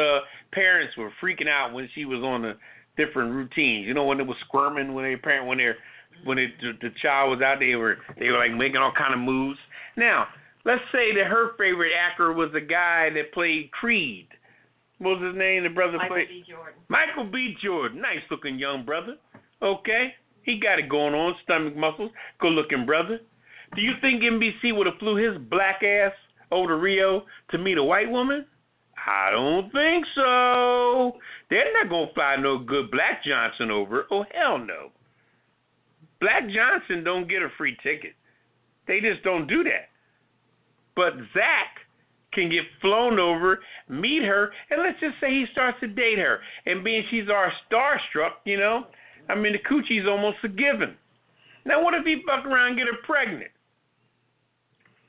parents were freaking out when she was on the different routines. You know, when they were squirming, when the child was out, they were like making all kind of moves. Now, let's say that her favorite actor was the guy that played Creed. What was his name? The brother Michael played? B. Jordan. Michael B. Jordan. Nice-looking young brother. Okay. He got it going on, stomach muscles. Good-looking brother. Do you think NBC would have flew his black ass over to Rio to meet a white woman? I don't think so. They're not going to fly no good Black Johnson over. Oh, hell no. Black Johnson don't get a free ticket. They just don't do that. But Zach can get flown over, meet her, and let's just say he starts to date her. And being she's our starstruck, you know, I mean, the coochie's almost a given. Now, what if he fuck around and get her pregnant?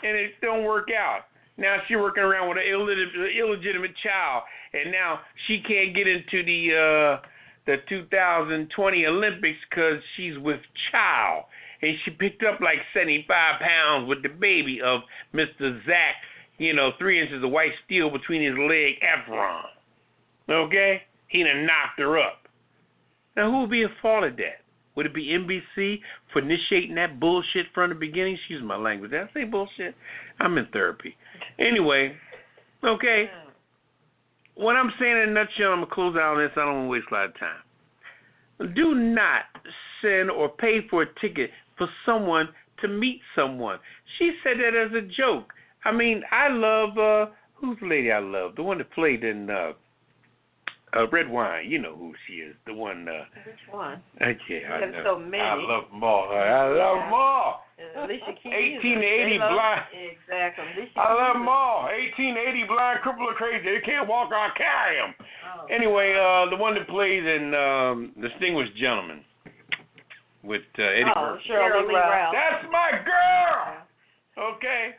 And it don't work out. Now she's working around with an illegitimate child, and now she can't get into the 2020 Olympics because she's with child. And she picked up like 75 pounds with the baby of Mr. Zach, 3 inches of white steel between his leg, Efron. Okay? He done knocked her up. Now, who would be at fault of that? Would it be NBC for initiating that bullshit from the beginning? Excuse my language. Did I say bullshit? I'm in therapy. Anyway, okay. What I'm saying in a nutshell, I'm going to close out on this. I don't want to waste a lot of time. Do not send or pay for a ticket for someone to meet someone. She said that as a joke. I mean, I love, who's the lady I love? The one that played in Redwine. You know who she is. The one. Which one? Yeah, I know. So many. I love them all. I love them all. Alicia Keys. 1880 blind. Exactly. I love them all. 1880 blind, cripple, or crazy. They can't walk, I'll carry them. Oh. Anyway, the one that plays in Distinguished Gentleman with Eddie Murphy. Shirley Lee Ralph. That's my girl. Okay.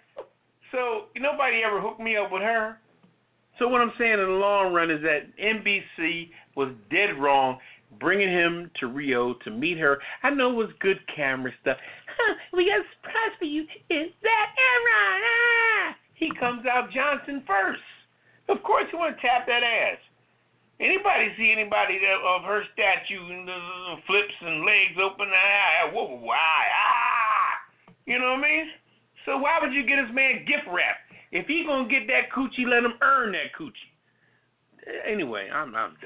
So nobody ever hooked me up with her. So what I'm saying in the long run is that NBC was dead wrong bringing him to Rio to meet her. I know it was good camera stuff. We got a surprise for you. Is that Aaron? He comes out Johnson first. Of course you want to tap that ass. Anybody see anybody of her statue and the flips and legs open? You know what I mean? So why would you get this man gift wrap? If he gonna get that coochie, let him earn that coochie. Anyway, I'm done.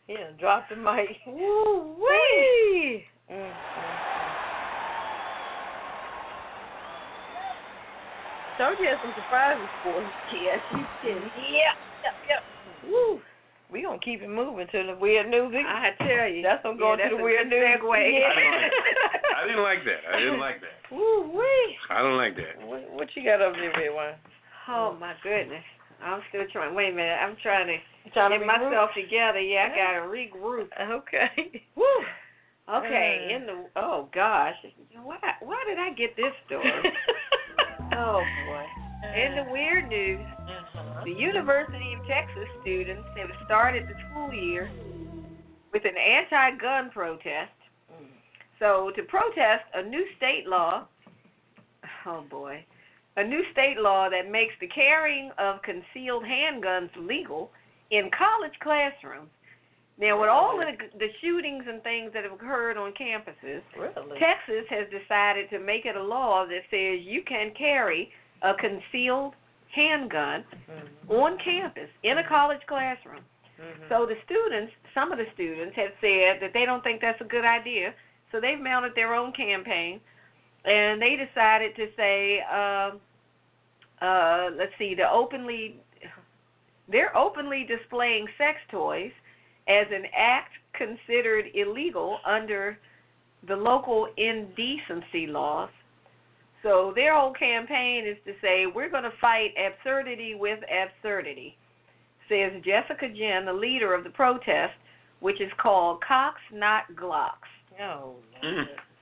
Yeah, drop the mic. Woo-wee! Told you had some surprises for us. Yes, you did. Yep. Woo. We gonna keep it moving to the weird news. I tell you. That's gonna go to the weird news. Segue. I didn't like that. Woo-wee. I don't like that. What you got up there, Redwine? Oh, my goodness. I'm still trying. Wait a minute. I'm trying to Get myself together. Yeah, I got to regroup. Okay. Woo. Okay. Oh, gosh. Why did I get this story? Oh, boy. In the weird news, the University of Texas students have started the school year with an anti-gun protest. So to protest a new state law, a new state law that makes the carrying of concealed handguns legal in college classrooms. Now, with all the shootings and things that have occurred on campuses, Texas has decided to make it a law that says you can carry a concealed handgun on campus in a college classroom. So some of the students have said that they don't think that's a good idea. So they've mounted their own campaign, and they decided to say, they're openly displaying sex toys as an act considered illegal under the local indecency laws. So their whole campaign is to say, we're going to fight absurdity with absurdity, says Jessica Jen, the leader of the protest, which is called Cocks Not Glocks. Oh,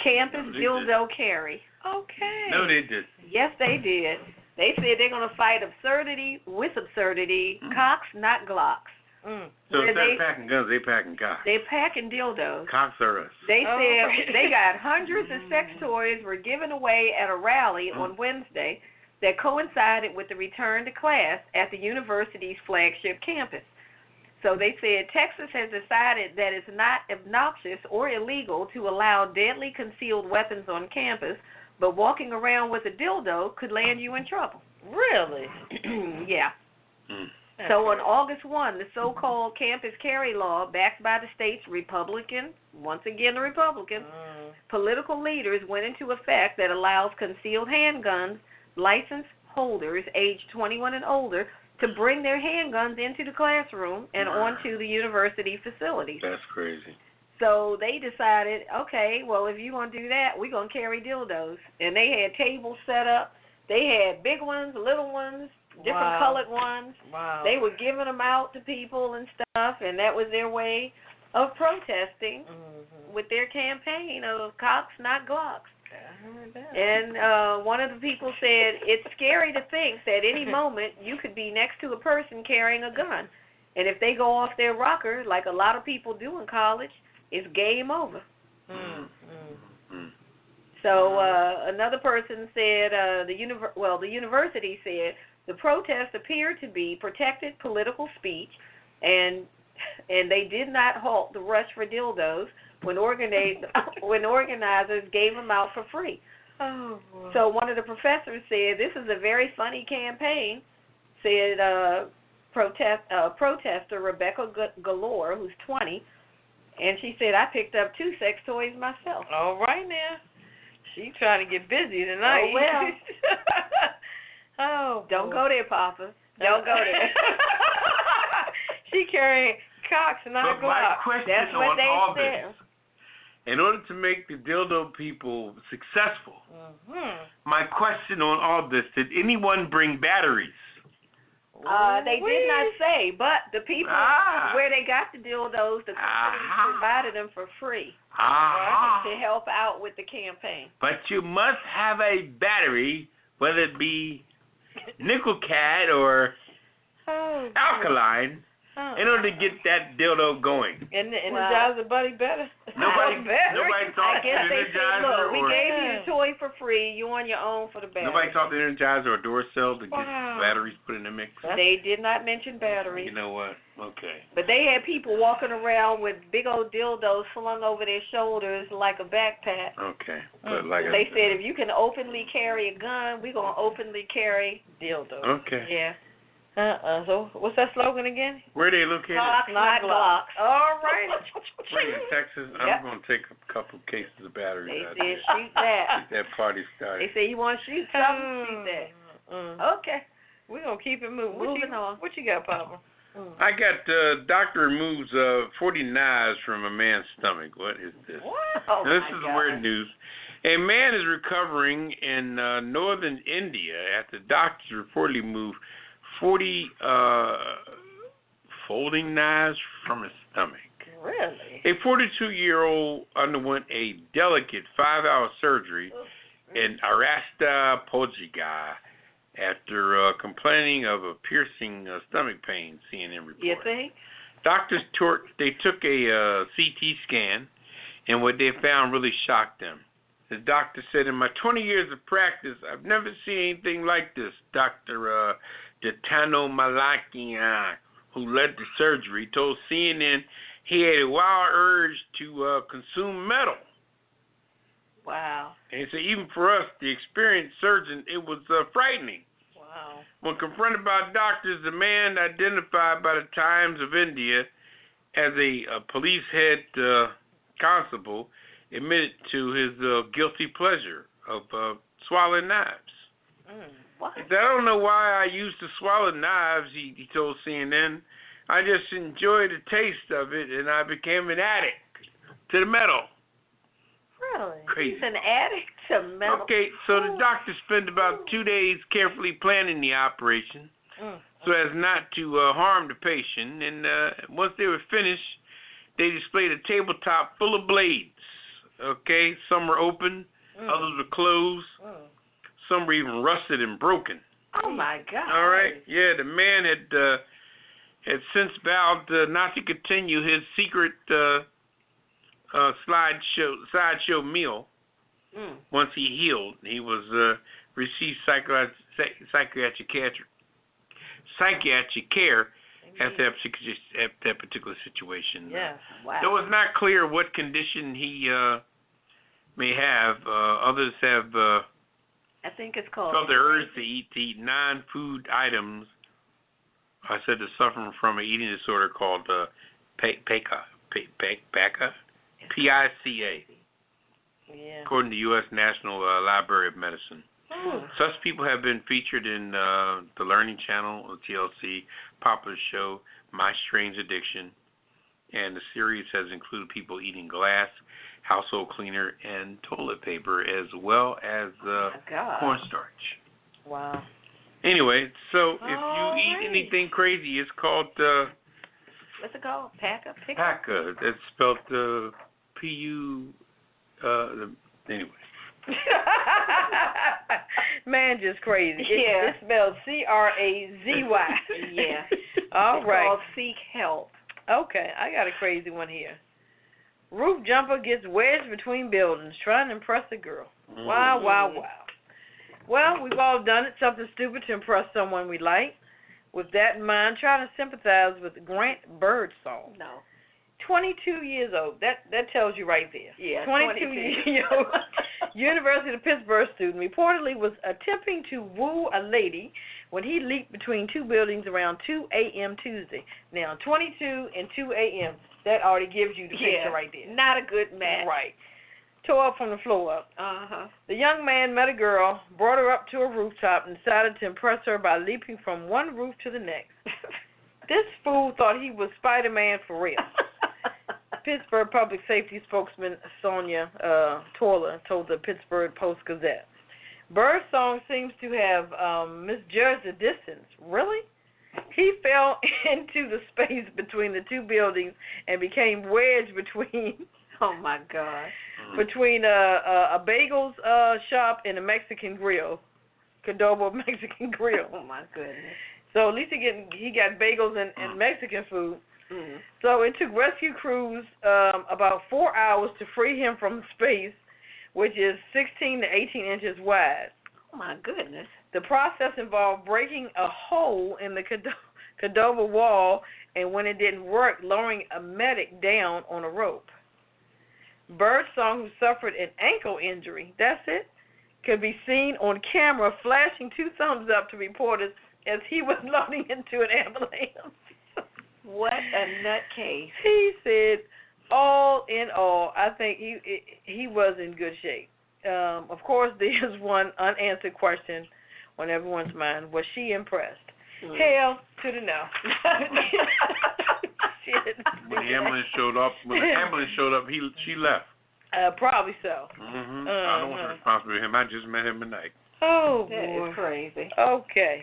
Campus dildo carry. Okay. No, they did. Yes, they did. They said they're going to fight absurdity with absurdity, cocks, not glocks. So instead of packing guns, they packing cocks. They're packing dildos. Cocks are us. They said they got hundreds of sex toys were given away at a rally on Wednesday that coincided with the return to class at the university's flagship campus. So they said Texas has decided that it's not obnoxious or illegal to allow deadly concealed weapons on campus, but walking around with a dildo could land you in trouble. Really? Yeah. So on August 1, the so-called campus carry law, backed by the state's Republican, once again the Republicans, political leaders, went into effect that allows concealed handguns license holders aged 21 and older to bring their handguns into the classroom and onto the university facility. That's crazy. So they decided, okay, well, if you're going to do that, we're going to carry dildos. And they had tables set up. They had big ones, little ones, different colored ones. Wow. They were giving them out to people and stuff, and that was their way of protesting with their campaign of cocks, not Glocks. And one of the people said, it's scary to think that any moment you could be next to a person carrying a gun. And if they go off their rocker, like a lot of people do in college, it's game over. So another person said, the university said, the protests appeared to be protected political speech, and they did not halt the rush for dildos when organizers gave them out for free. Oh, boy. So one of the professors said, this is a very funny campaign, said protester Rebecca Galore, who's 20, and she said, I picked up 2 sex toys myself. All right now. She trying to get busy tonight. Oh, well. Oh, don't boy. go there, Papa. Don't go there. She carrying cocks and not But my Glocks. question That's what on they all said. this, in order to make the dildo people successful, my question on all this, did anyone bring batteries? They did not say, but the people where they got the dildos, the company provided them for free to help out with the campaign. But you must have a battery, whether it be nickel cad or alkaline, in order to get that dildo going. And the Energizer Buddy better. Nobody I talked to guess the they said, Energizer look, we gave you the toy for free. You on your own for the battery. Nobody talked to the Energizer or Duracell to get batteries put in the mix. They did not mention batteries. You know what? Okay. But they had people walking around with big old dildos slung over their shoulders like a backpack. Okay. But like They said, if you can openly carry a gun, we're going to openly carry dildos. Okay. Yeah. So what's that slogan again? Where are they located? Cocks, not Glocks. All right. We're in Texas. I'm going to take a couple cases of batteries. They out said, shoot that. Get that party started. They said, you want to shoot something? Shoot that. Okay. We're going to keep it moving. Moving on. What you got, Papa? I got doctor removes 40 knives from a man's stomach. What is this? Oh, this is weird news. A man is recovering in northern India after doctors reportedly moved 40 folding knives from his stomach. Really? A 42-year-old underwent a delicate 5-hour surgery in Arasta, Portugal, after complaining of a piercing stomach pain, CNN reported. You think? Doctors they took a CT scan, and what they found really shocked them. The doctor said, in my 20 years of practice, I've never seen anything like this. Dr. Gaetano Malakian, who led the surgery, told CNN he had a wild urge to consume metal. Wow. And he said, even for us, the experienced surgeon, it was frightening. Wow. When confronted by doctors, the man identified by the Times of India as a police head constable admitted to his guilty pleasure of swallowing knives. What? I don't know why I used to swallow knives, he told CNN. I just enjoyed the taste of it, and I became an addict to the metal. Really? Crazy. He's an addict to metal. Okay, so the doctor spent about 2 days carefully planning the operation so as not to harm the patient. And once they were finished, they displayed a tabletop full of blades. Okay, some were open, others were closed. Some were even rusted and broken. Oh, my God. All right. Yeah, the man had since vowed not to continue his secret sideshow meal once he healed. He was received psychiatric care at that particular situation. Yes. Wow. Though it's not clear what condition he may have. Others have I think it's called felt the urge to eat non-food items I said they're suffering from an eating disorder called PICA. P-I-C-A. Yeah. According to the U.S. National Library of Medicine. Such people have been featured in the Learning Channel, or TLC, popular show My Strange Addiction, and the series has included people eating glass, household cleaner, and toilet paper, as well as cornstarch. Wow. Anyway, so if you eat anything crazy, it's called what's it called? PICA? PICA. It's spelled P-U. Anyway. Man, just crazy. Yeah. It's spelled C-R-A-Z-Y. Yeah. All right. It's called Seek Help. Okay, I got a crazy one here. Roof jumper gets wedged between buildings trying to impress a girl. Wow, wow, wow. Well, we've all done it, something stupid to impress someone we like. With that in mind, try to sympathize with Grant Birdsong. No. 22 years old. That tells you right there. Yeah, 22 years old. University of Pittsburgh student reportedly was attempting to woo a lady when he leaped between two buildings around 2 a.m. Tuesday. Now, 22 and 2 a.m., that already gives you the picture right there. Not a good match. Right. Tore up from the floor up. Uh-huh. The young man met a girl, brought her up to a rooftop, and decided to impress her by leaping from one roof to the next. This fool thought he was Spider-Man for real. Pittsburgh Public Safety spokesman Sonia Torler told the Pittsburgh Post-Gazette. Birdsong seems to have misjudged the distance. Really? He fell into the space between the two buildings and became wedged between oh, my God. Between a bagels shop and a Mexican grill. Cordoba Mexican grill. Oh, my goodness. So at least he got bagels and Mexican food. Mm-hmm. So it took rescue crews about 4 hours to free him from the space, which is 16 to 18 inches wide. Oh, my goodness. The process involved breaking a hole in the Cordoba wall, and when it didn't work, lowering a medic down on a rope. Birdsong, who suffered an ankle injury, that's it, could be seen on camera flashing two thumbs up to reporters as he was loading into an ambulance. What a nutcase. He said, all in all, I think he was in good shape. Of course, there's one unanswered question on everyone's mind. Was she impressed? Hell to the no. Shit. When the ambulance showed up, she left. Probably so. Mm-hmm. I don't want the responsibility of him. I just met him tonight. Oh, boy. That is crazy. Okay.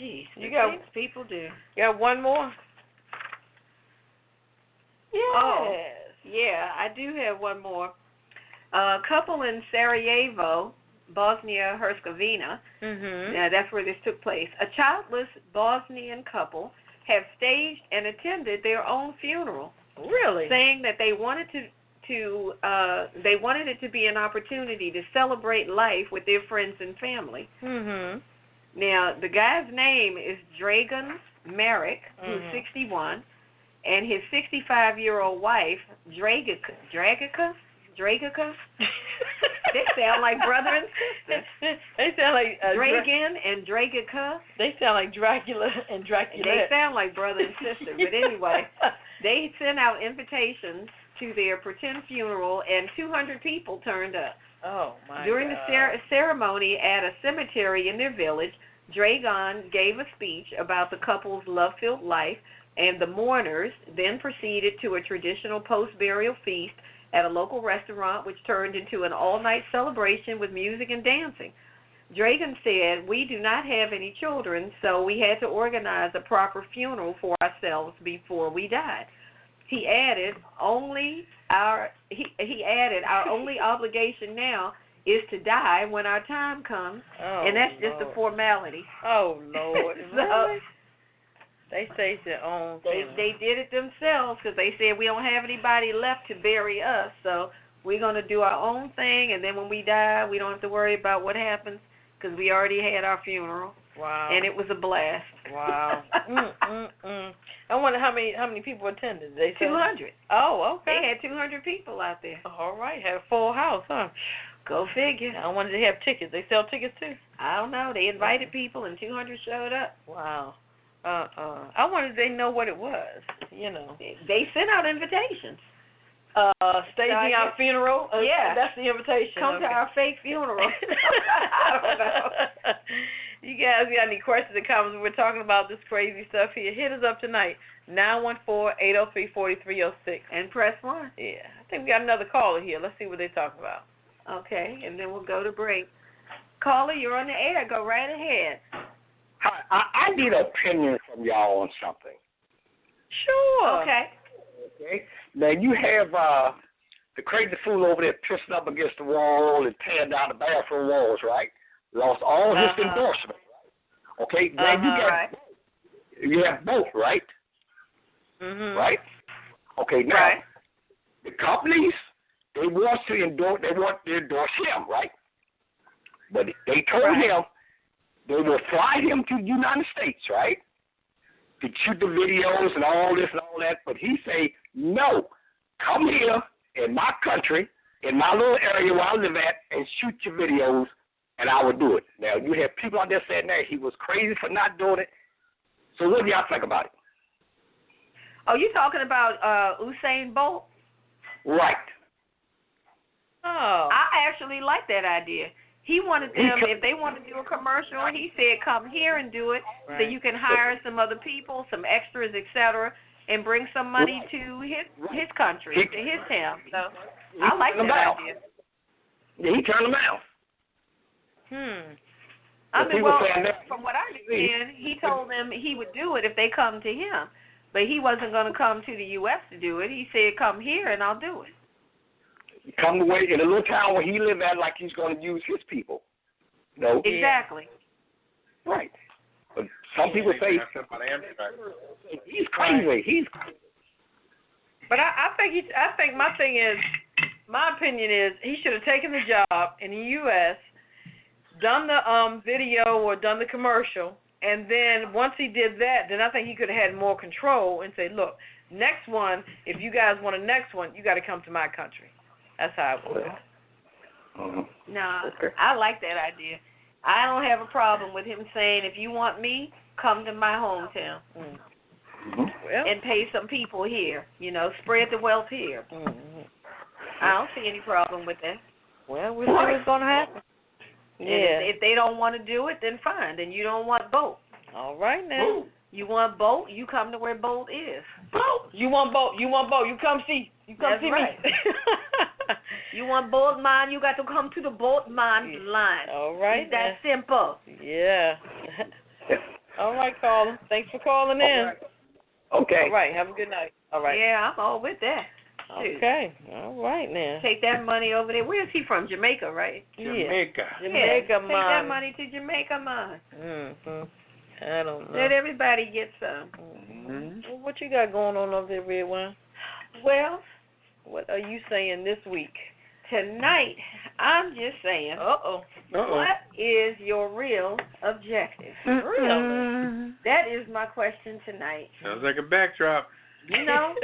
Jeez, you got things people do. You got one more? Yes. Oh, yeah, I do have one more. A couple in Sarajevo, Bosnia-Herzegovina, that's where this took place. A childless Bosnian couple have staged and attended their own funeral. Really? Saying that they wanted they wanted it to be an opportunity to celebrate life with their friends and family. Mm-hmm. Now, the guy's name is Dragan Maric, who's 61, and his 65-year-old wife, Dragica. They sound like brother and sister. They sound like Dragan and Dragica. They sound like Dracula and Dracula. They sound like brother and sister. But anyway, they sent out invitations to their pretend funeral, and 200 people turned up. Oh, my During God. the ceremony at a cemetery in their village, Dragan gave a speech about the couple's love-filled life, and the mourners then proceeded to a traditional post-burial feast at a local restaurant, which turned into an all-night celebration with music and dancing. Dragan said, "We do not have any children, so we had to organize a proper funeral for ourselves before we died." He added, "Our only obligation now is to die when our time comes," and that's just a formality. Oh, Lord. So, really? They staged their own thing. They did it themselves because they said, we don't have anybody left to bury us, so we're going to do our own thing, and then when we die, we don't have to worry about what happens because we already had our funeral. Wow. And it was a blast. Wow. I wonder how many people attended. They said 200. Oh, okay. They had 200 people out there. All right. Had a full house, huh? Go figure. I wonder if they have tickets. They sell tickets, too? I don't know. They invited people, and 200 showed up. Wow. I wonder if they know what it was. You know, They sent out invitations. staging our funeral. Yeah. That's the invitation. Come to our fake funeral. I don't know. You guys got any questions or comments? We're talking about this crazy stuff here. Hit us up tonight. 914-803-4306. And press 1. Yeah. I think we got another caller here. Let's see what they're talking about. Okay, and then we'll go to break. Caller, you're on the air. Go right ahead. Hi, I need an opinion from y'all on something. Sure. Okay. Okay. Now you have the crazy fool over there pissing up against the wall and tearing down the bathroom walls, right? Lost all his endorsement. Okay. Now you have both, right? Mm-hmm. Right. Okay. Now the companies they want to endorse him, right? But they told him they will fly him to the United States, right? To shoot the videos and all this and all that. But he say, no, come here in my country, in my little area where I live at, and shoot your videos, and I will do it. Now, you have people out there saying that he was crazy for not doing it. So what do y'all think about it? Oh, you talking about Usain Bolt? Right. Oh. I actually like that idea. He wanted them, if they wanted to do a commercial, he said come here and do it so you can hire some other people, some extras, etc., and bring some money to his country, to his town. So I like that idea. Yeah, he turned them out. I mean, well, from what I understand, he told them he would do it if they come to him. But he wasn't going to come to the U.S. to do it. He said, come here and I'll do it. Come away in a little town where he live at like he's going to use his people. No. Exactly. Right. But some people say he's crazy. He's. But I think my opinion is he should have taken the job in the U.S., done the video or done the commercial, and then once he did that, then I think he could have had more control and say, look, next one, if you guys want a next one, you got to come to my country. That's how I would. No, I like that idea. I don't have a problem with him saying, if you want me, come to my hometown and pay some people here. You know, spread the wealth here. I don't see any problem with that. Well, we'll see what's going to happen. Yeah. If they don't want to do it, then fine. Then you don't want Bolt. All right now. You want Bolt, you come to where Bolt is. Bolt. You want Bolt. You come see. That's see right. me. You want Bolt mine, you got to come to the Bolt mine line. All right. It's that simple. Yeah. All right, caller. Thanks for calling in. Okay. All right. Have a good night. All right. Yeah, I'm all with that. Okay. All right now. Take that money over there. Where is he from? Jamaica, right? Jamaica. Yeah. Take man. that money to Jamaica, man. I don't know. Let everybody get some. Well, what you got going on over there, Redwine? Well, what are you saying this week? Tonight, I'm just saying, what is your real objective? Really? That is my question tonight. Sounds like a backdrop. You know,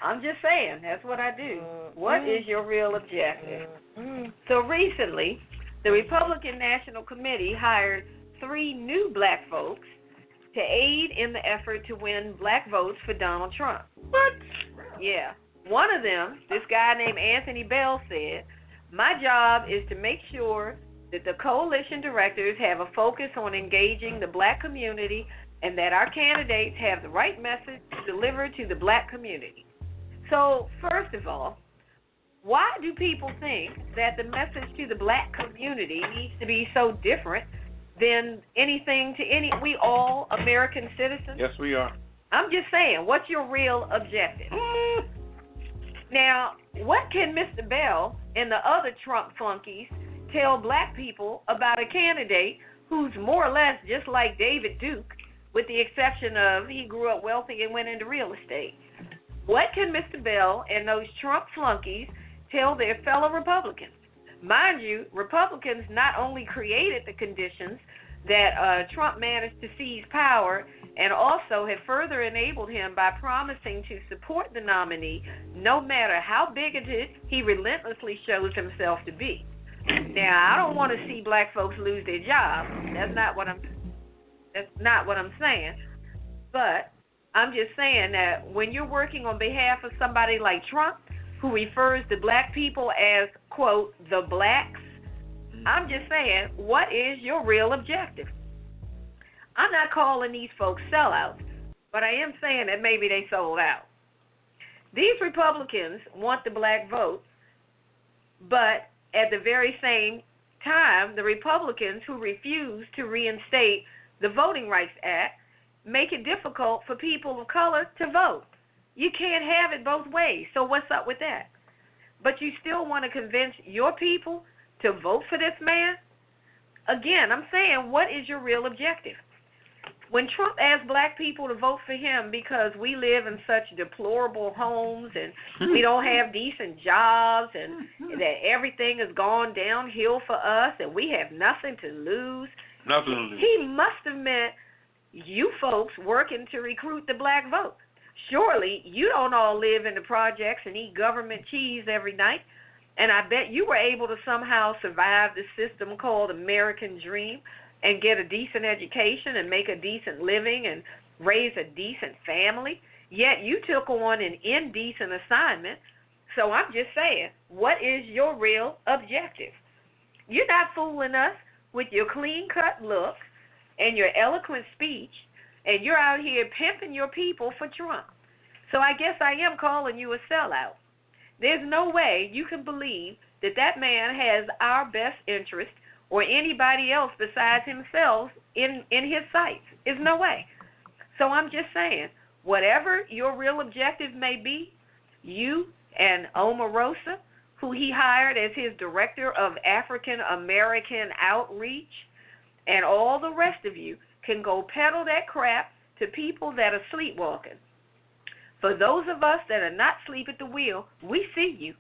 I'm just saying, that's what I do. What is your real objective? So recently, the Republican National Committee hired 3 new black folks to aid in the effort to win black votes for Donald Trump. What? Yeah. One of them, this guy named Anthony Bell, said, my job is to make sure that the coalition directors have a focus on engaging the black community and that our candidates have the right message to deliver to the black community. So, first of all, why do people think that the message to the black community needs to be so different than anything to we all American citizens? Yes, we are. I'm just saying, what's your real objective? Now, what can Mr. Bell and the other Trump flunkies tell black people about a candidate who's more or less just like David Duke, with the exception of he grew up wealthy and went into real estate? What can Mr. Bell and those Trump flunkies tell their fellow Republicans? Mind you, Republicans not only created the conditions that Trump managed to seize power, and also have further enabled him by promising to support the nominee no matter how bigoted he relentlessly shows himself to be. Now, I don't want to see black folks lose their jobs. That's not what I'm saying. But I'm just saying that when you're working on behalf of somebody like Trump, who refers to black people as, quote, the blacks, I'm just saying, what is your real objective? I'm not calling these folks sellouts, but I am saying that maybe they sold out. These Republicans want the black vote, but at the very same time, the Republicans who refuse to reinstate the Voting Rights Act make it difficult for people of color to vote. You can't have it both ways, so what's up with that? But you still want to convince your people to vote for this man? Again, I'm saying, what is your real objective? When Trump asked black people to vote for him because we live in such deplorable homes and we don't have decent jobs and that everything has gone downhill for us and we have nothing to lose, he must have meant you folks working to recruit the black vote. Surely you don't all live in the projects and eat government cheese every night, and I bet you were able to somehow survive the system called American Dream and get a decent education and make a decent living and raise a decent family, yet you took on an indecent assignment. So I'm just saying, what is your real objective? You're not fooling us with your clean-cut look and your eloquent speech, and you're out here pimping your people for Trump. So I guess I am calling you a sellout. There's no way you can believe that that man has our best interest or anybody else besides himself in his sights. There's no way. So I'm just saying, whatever your real objective may be, you and Omarosa, who he hired as his director of African American outreach, and all the rest of you can go peddle that crap to people that are sleepwalking. For those of us that are not asleep at the wheel, we see you.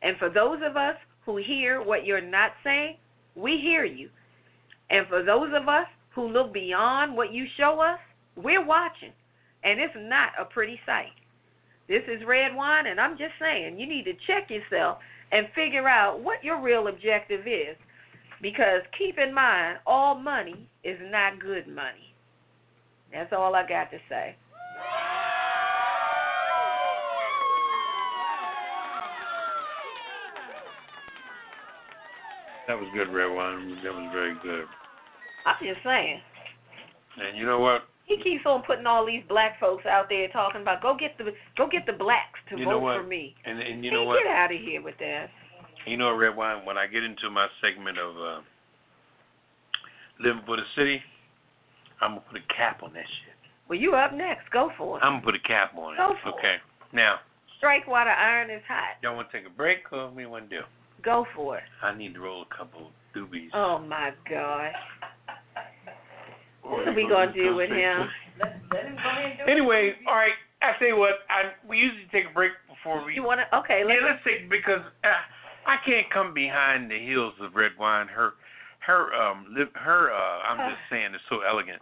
And for those of us who hear what you're not saying, we hear you. And for those of us who look beyond what you show us, we're watching. And it's not a pretty sight. This is Redwine, and I'm just saying, you need to check yourself and figure out what your real objective is. Because keep in mind, all money is not good money. That's all I got to say. That was good, Redwine. That was very good. I'm just saying. And you know what? He keeps on putting all these black folks out there talking about go get the blacks to vote for me. And you know what? Get out of here with that. You know, Redwine, when I get into my segment of living for the city, I'm gonna put a cap on that shit. Well, you up next. Go for it. I'm gonna put a cap on it. Go for it. Now. Strike while the iron is hot. Y'all want to take a break, or what do you want to do? Go for it. I need to roll a couple doobies. Oh my gosh. What are we gonna do with him? Let him go ahead and do it. Anyway, all right. I tell you what. We usually take a break before we. You wanna? Okay. Let's take, because I can't come behind the heels of Redwine. Her. I'm just saying, it's so elegant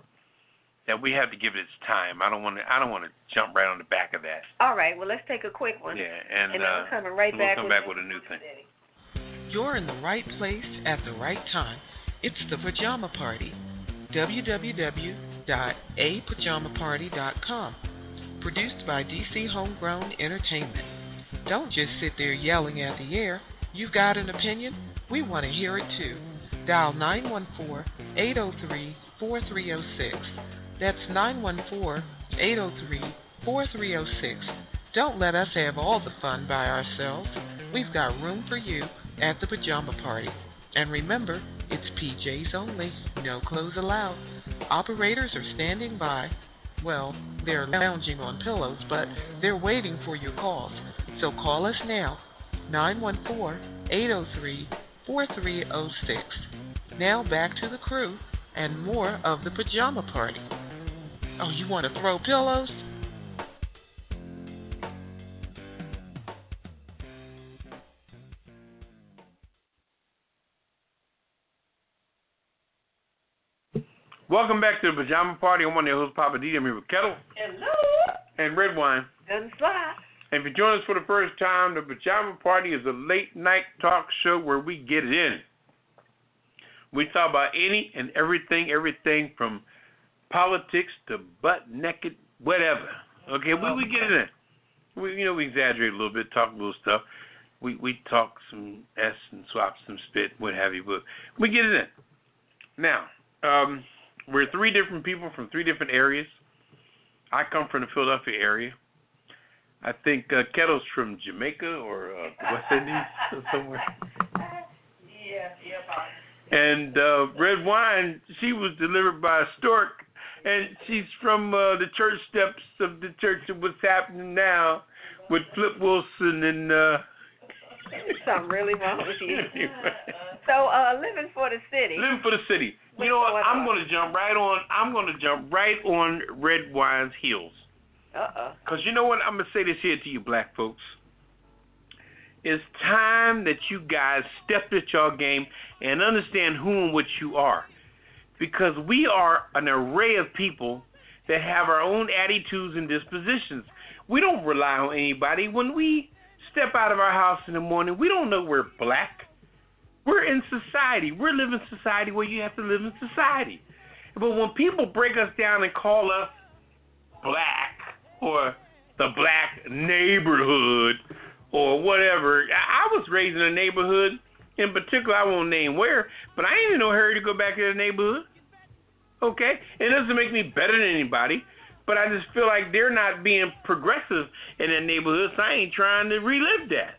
that we have to give it its time. I don't want to jump right on the back of that. All right. Well, let's take a quick one. Yeah, and then we're coming right back. We'll come back with a new thing. You're in the right place at the right time. It's the Pajama Party. www.apajamaparty.com. Produced by DC Homegrown Entertainment. Don't just sit there yelling at the air. You've got an opinion? We want to hear it too. Dial 914-803-4306. That's 914-803-4306. Don't let us have all the fun by ourselves. We've got room for you at the Pajama Party. And remember, it's PJs only, no clothes allowed. Operators are standing by. Well, they're lounging on pillows, but they're waiting for your calls. So call us now, 914-803-4306. Now back to the crew and more of the Pajama Party. Oh, you want to throw pillows? Welcome back to the Pajama Party. I'm one of your hosts, Poppa DD. I'm here with Ketel. Hello. And Redwine. Doesn't fly. And if you join us for the first time, the Pajama Party is a late-night talk show where we get it in. We talk about any and everything from politics to butt-naked whatever. Okay, we get it in. We exaggerate a little bit, talk a little stuff. We talk some S and swap some spit, what have you, but we get it in. Now, we're three different people from three different areas. I come from the Philadelphia area. I think Ketel's from Jamaica or West Indies or somewhere. Yeah. And Redwine, she was delivered by a stork, and she's from the church steps of the church of what's happening now with Flip Wilson and. Something really wrong with you. So, living for the city. Living for the city. You know what? I'm going to jump right on Redwine's heels. Because you know what? I'm going to say this here to you black folks. It's time that you guys step at your game and understand who and what you are. Because we are an array of people that have our own attitudes and dispositions. We don't rely on anybody. When we step out of our house in the morning, we don't know we're black. We're in society. We're living society where you have to live in society. But when people break us down and call us black or the black neighborhood or whatever, I was raised in a neighborhood. In particular, I won't name where, but I ain't in no hurry to go back to the neighborhood. Okay? It doesn't make me better than anybody. But I just feel like they're not being progressive in that neighborhood, so I ain't trying to relive that.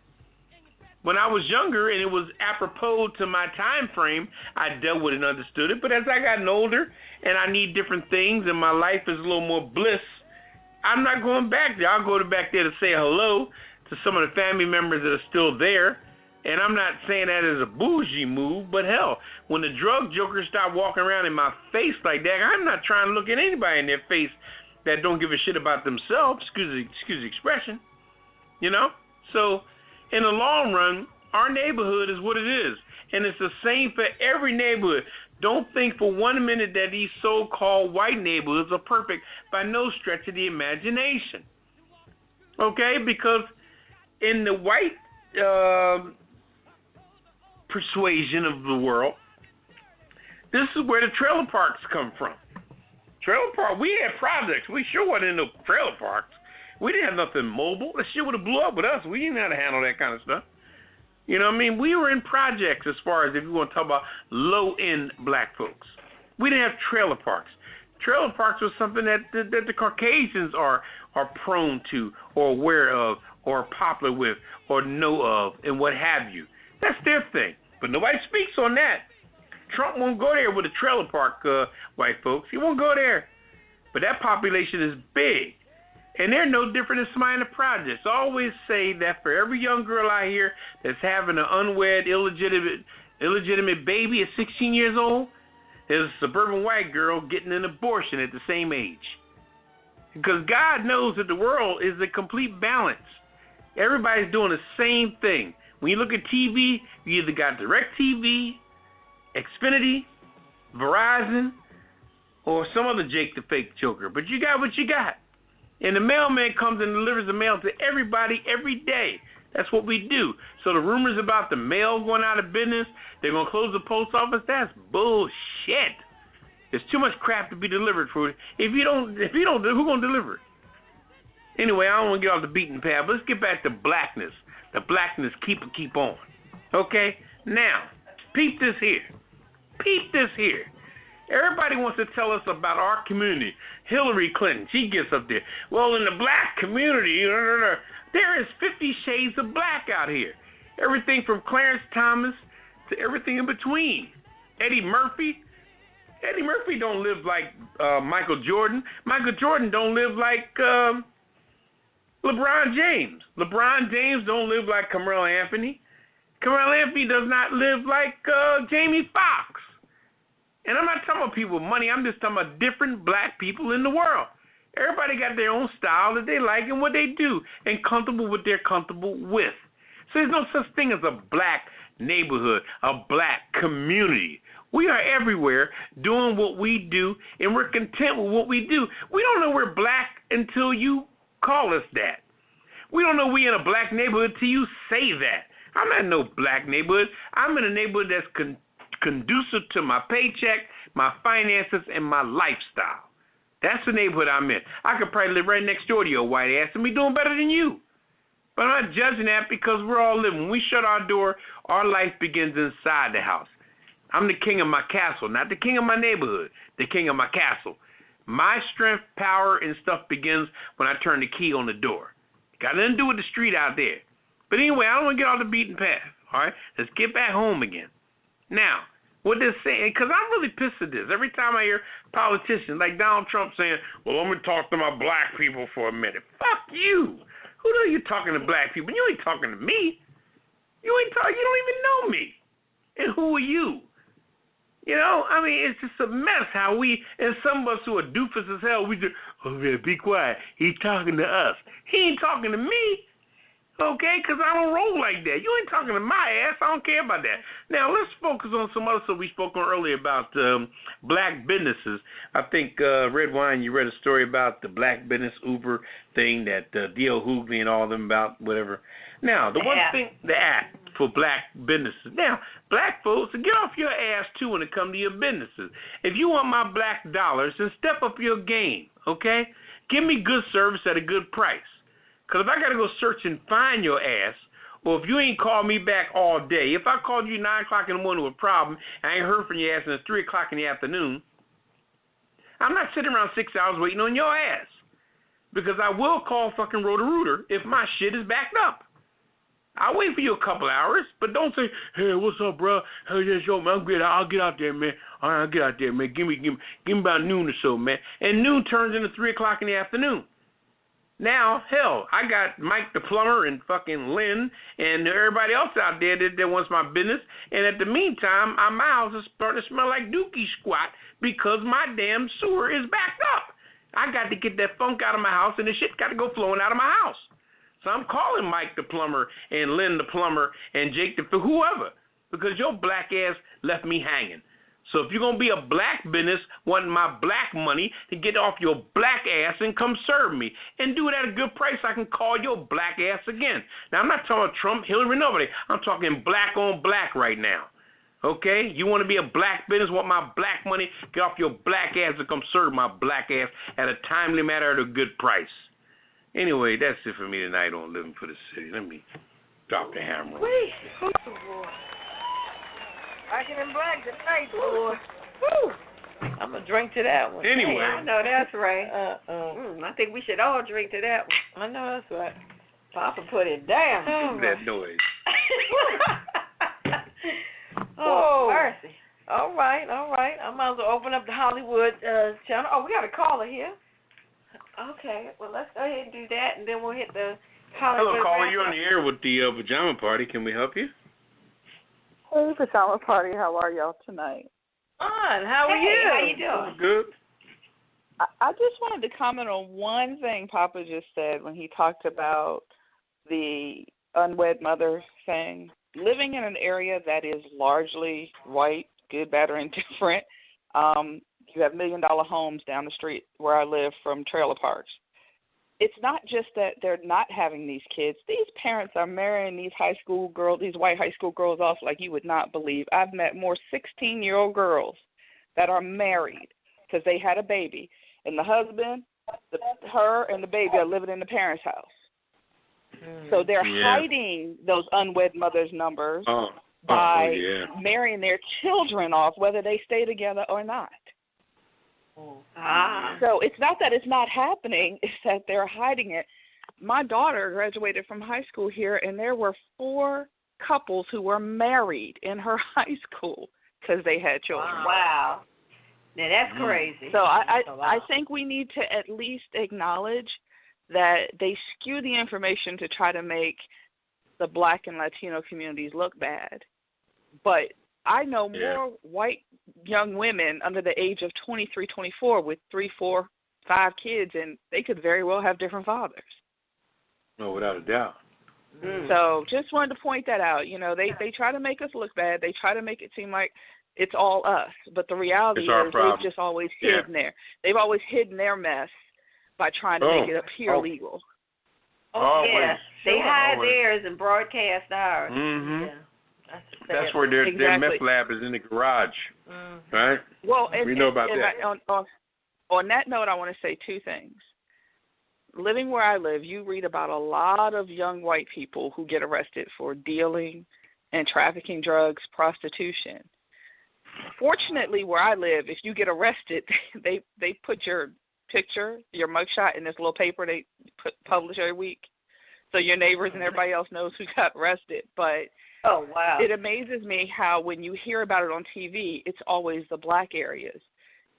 When I was younger and it was apropos to my time frame, I dealt with it and understood it. But as I gotten older and I need different things and my life is a little more bliss, I'm not going back there. I'll go back there to say hello to some of the family members that are still there. And I'm not saying that as a bougie move, but hell, when the drug jokers start walking around in my face like that, I'm not trying to look at anybody in their face that don't give a shit about themselves, excuse the expression, you know? So, in the long run, our neighborhood is what it is. And it's the same for every neighborhood. Don't think for 1 minute that these so-called white neighborhoods are perfect by no stretch of the imagination. Okay? Because in the white persuasion of the world, this is where the trailer parks come from. Trailer park, we had projects. We sure wasn't in no trailer parks. We didn't have nothing mobile. That shit would have blew up with us. We didn't know how to handle that kind of stuff. You know what I mean? We were in projects as far as if you want to talk about low-end black folks. We didn't have trailer parks. Trailer parks was something that the Caucasians are prone to or aware of or popular with or know of and what have you. That's their thing. But nobody speaks on that. Trump won't go there with a trailer park, white folks. He won't go there. But that population is big. And they're no different than somebody in the projects. I always say that for every young girl out here that's having an unwed, illegitimate baby at 16 years old, there's a suburban white girl getting an abortion at the same age. Because God knows that the world is a complete balance. Everybody's doing the same thing. When you look at TV, you either got DirecTV, Xfinity, Verizon, or some other Jake the Fake Joker. But you got what you got. And the mailman comes and delivers the mail to everybody every day. That's what we do. So the rumors about the mail going out of business, they're going to close the post office, that's bullshit. There's too much crap to be delivered for it. If you don't, who's going to deliver it? Anyway, I don't want to get off the beaten path, but let's get back to blackness. The blackness keep on. Okay? Now, peep this here. Peep this here. Everybody wants to tell us about our community. Hillary Clinton, she gets up there. Well, in the black community, there is 50 shades of black out here. Everything from Clarence Thomas to everything in between. Eddie Murphy don't live like Michael Jordan. Michael Jordan don't live like LeBron James. LeBron James don't live like Carmelo Anthony. Carmelo Anthony does not live like Jamie Foxx. And I'm not talking about people with money. I'm just talking about different black people in the world. Everybody got their own style that they like and what they do and comfortable with what they're comfortable with. So there's no such thing as a black neighborhood, a black community. We are everywhere doing what we do, and we're content with what we do. We don't know we're black until you call us that. We don't know we in a black neighborhood till you say that. I'm not in no black neighborhood. I'm in a neighborhood that's conducive to my paycheck, my finances, and my lifestyle. That's the neighborhood I'm in. I could probably live right next door to your white ass and be doing better than you. But I'm not judging that because we're all living. When we shut our door, our life begins inside the house. I'm the king of my castle, not the king of my neighborhood, the king of my castle. My strength, power, and stuff begins when I turn the key on the door. Got nothing to do with the street out there. But anyway, I don't want to get off the beaten path, all right? Let's get back home again. Now, what they're saying, because I'm really pissed at this. Every time I hear politicians like Donald Trump saying, well, I'm going to talk to my black people for a minute. Fuck you. Who are you talking to black people? You ain't talking to me. You don't even know me. And who are you? You know, I mean, it's just a mess how we, and some of us who are doofus as hell, we just, oh, man, be quiet. He's talking to us. He ain't talking to me. Okay, because I don't roll like that. You ain't talking to my ass. I don't care about that. Now, let's focus on some other stuff we spoke on earlier about black businesses. I think, Redwine, you read a story about the black business Uber thing that D.L. Hughley and all of them about whatever. Now, the app for black businesses. Now, black folks, get off your ass, too, when it comes to your businesses. If you want my black dollars, then step up your game, okay? Give me good service at a good price. Because if I got to go search and find your ass, or if you ain't called me back all day, if I called you 9 o'clock in the morning with a problem, and I ain't heard from your ass until 3 o'clock in the afternoon, I'm not sitting around 6 hours waiting on your ass. Because I will call fucking Roto-Rooter if my shit is backed up. I'll wait for you a couple hours, but don't say, hey, what's up, bro? Hey, yes, yo, man, I'll get out there, man. All right, I'll get out there, man. Give me about noon or so, man. And noon turns into 3 o'clock in the afternoon. Now, hell, I got Mike the plumber and fucking Lynn and everybody else out there that wants my business. And at the meantime, my house is starting to smell like dookie squat because my damn sewer is backed up. I got to get that funk out of my house, and the shit got to go flowing out of my house. So I'm calling Mike the plumber and Lynn the plumber and Jake the whoever, because your black ass left me hanging. So if you're going to be a black business wanting my black money, to get off your black ass and come serve me. And do it at a good price so I can call your black ass again. Now, I'm not talking about Trump, Hillary, nobody. I'm talking black on black right now. Okay? You want to be a black business, want my black money, get off your black ass and come serve my black ass at a timely matter at a good price. Anyway, that's it for me tonight on Living for the City. Let me drop the hammer. Wait. I get in black tonight, boy. Woo. I'm going to drink to that one. Anyway. I know that's right. I think we should all drink to that one. I know that's right. Papa put it down. That noise. Oh, mercy. All right. I might as well open up the Hollywood channel. Oh, we got a caller here. Okay, well, let's go ahead and do that, and then we'll hit the Hollywood. Hello, caller. You're on the air with the Pajama Party. Can we help you? Hey, Pajama Party. How are y'all tonight? Fine. How are you? How you doing? Good. I just wanted to comment on one thing Papa just said when he talked about the unwed mother thing. Living in an area that is largely white, good, bad, or indifferent, you have $1 million homes down the street where I live from trailer parks. It's not just that they're not having these kids. These parents are marrying these white high school girls off like you would not believe. I've met more 16-year-old girls that are married because they had a baby, and the husband, her, and the baby are living in the parents' house. So they're hiding those unwed mothers' numbers by marrying their children off, whether they stay together or not. So it's not that it's not happening, it's that they're hiding it. My daughter graduated from high school here, and there were 4 couples who were married in her high school because they had children. Wow. Now, that's crazy. So I think we need to at least acknowledge that they skew the information to try to make the Black and Latino communities look bad. But I know more white young women under the age of 23, 24 with 3, 4, 5 kids, and they could very well have different fathers. No, without a doubt. So just wanted to point that out. You know, they try to make us look bad. They try to make it seem like it's all us. But the reality is they've just always hidden there. They've always hidden their mess by trying to make it appear legal. They hide theirs and broadcast ours. That's where their meth lab is in the garage, right? Well, we know about that. On that note, I want to say two things. Living where I live, you read about a lot of young white people who get arrested for dealing and trafficking drugs, prostitution. Fortunately, where I live, if you get arrested, they put your picture, your mugshot in this little paper they publish every week, so your neighbors and everybody else knows who got arrested. But oh wow, it amazes me how when you hear about it on TV, it's always the black areas.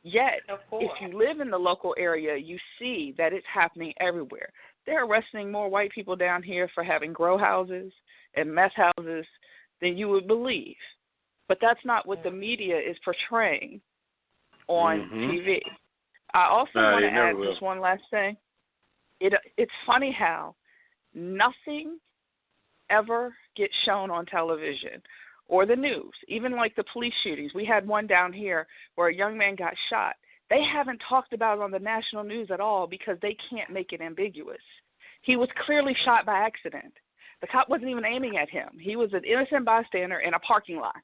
Yet, if you live in the local area, you see that it's happening everywhere. They're arresting more white people down here for having grow houses and meth houses than you would believe. But that's not what the media is portraying on TV. I also want to add just one last thing. It's funny how nothing ever gets shown on television or the news, even like the police shootings. We had one down here where a young man got shot. They haven't talked about it on the national news at all because they can't make it ambiguous. He was clearly shot by accident. The cop wasn't even aiming at him. He was an innocent bystander in a parking lot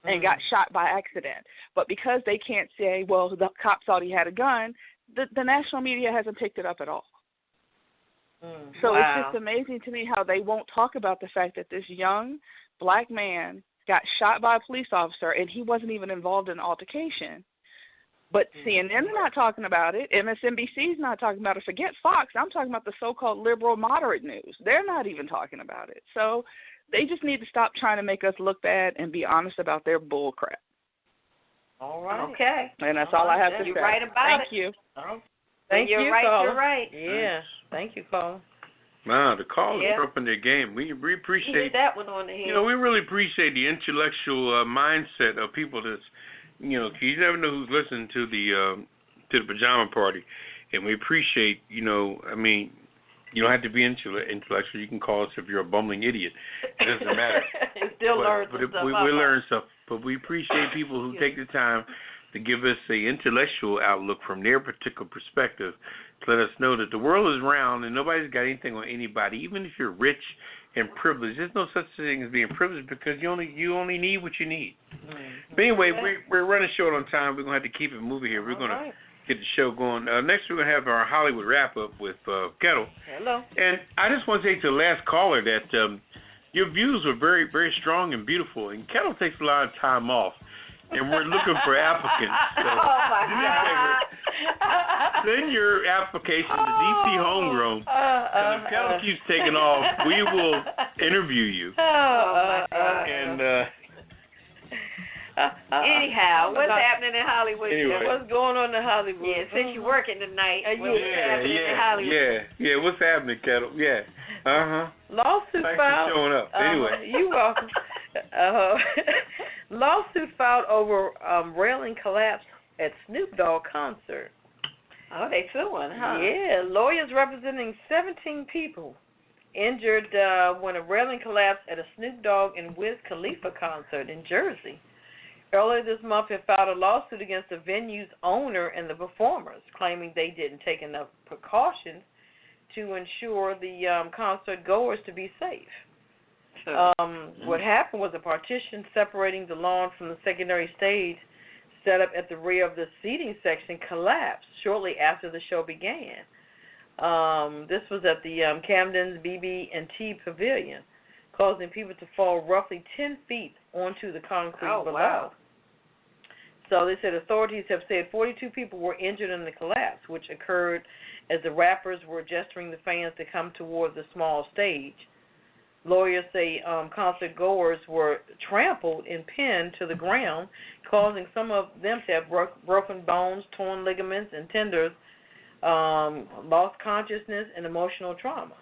and got shot by accident. But because they can't say, well, the cop thought he had a gun, the national media hasn't picked it up at all. So it's just amazing to me how they won't talk about the fact that this young black man got shot by a police officer and he wasn't even involved in an altercation. But CNN's not talking about it. MSNBC's not talking about it. Forget Fox. I'm talking about the so-called liberal moderate news. They're not even talking about it. So they just need to stop trying to make us look bad and be honest about their bull crap. All right. Okay. And that's all I have to say. You're right about Thank you. Thank you, right, caller. you're right. Yeah. Thank you, caller. Wow, the callers are up in their game. We appreciate hit that one on the head. You know, we really appreciate the intellectual mindset of people that's, you know, 'cause you never know who's listening to the Pajama Party, and we appreciate, you know, I mean, you don't have to be intellectual. You can call us if you're a bumbling idiot. It doesn't matter. Still learn but some stuff. we learn stuff. But we appreciate people who take the time to give us a intellectual outlook from their particular perspective to let us know that the world is round and nobody's got anything on anybody. Even if you're rich and privileged, there's no such thing as being privileged because you only need what you need. But anyway, we're running short on time. We're going to have to keep it moving here. We're going to get the show going. Next, we're going to have our Hollywood wrap-up with Ketel. Hello. And I just want to say to the last caller that your views were very, very strong and beautiful. And Ketel takes a lot of time off. And we're looking for applicants. So send your application to DC Homegrown. And if Ketel keeps taking off, we will interview you. And anyhow, what's happening in Hollywood? Anyway. What's going on in Hollywood? Yeah, since you're working tonight, what's happening in Hollywood? Yeah. What's happening, Ketel? Yeah. Lawsuit Thanks filed. for showing up. Anyway. You're welcome. Lawsuit filed over railing collapse at Snoop Dogg concert. Oh, they suing, huh? Yeah, lawyers representing 17 people injured when a railing collapsed at a Snoop Dogg and Wiz Khalifa concert in Jersey. Earlier this month, it filed a lawsuit against the venue's owner and the performers, claiming they didn't take enough precautions to ensure the concert goers to be safe. What happened was a partition separating the lawn from the secondary stage set up at the rear of the seating section collapsed shortly after the show began. This was at the Camden's BB&T Pavilion, causing people to fall roughly 10 feet onto the concrete below. Wow. So they said authorities have said 42 people were injured in the collapse, which occurred as the rappers were gesturing the fans to come towards the small stage. Lawyers say concert goers were trampled and pinned to the ground, causing some of them to have broken bones, torn ligaments, and tendons, lost consciousness, and emotional trauma.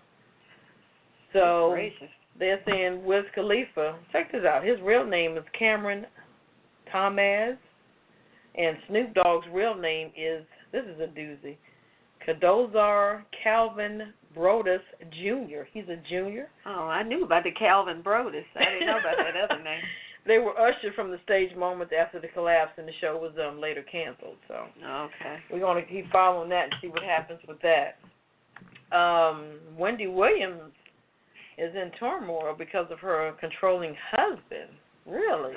So they're saying Wiz Khalifa, check this out, his real name is Cameron Thomas, and Snoop Dogg's real name is, this is a doozy, Kadozar Calvin Brodus Jr. He's a junior. Oh, I knew about the Calvin Brodus. I didn't know about that other name. They were ushered from the stage moments after the collapse, and the show was later canceled. So we're going to keep following that and see what happens with that. Wendy Williams is in turmoil because of her controlling husband. Really?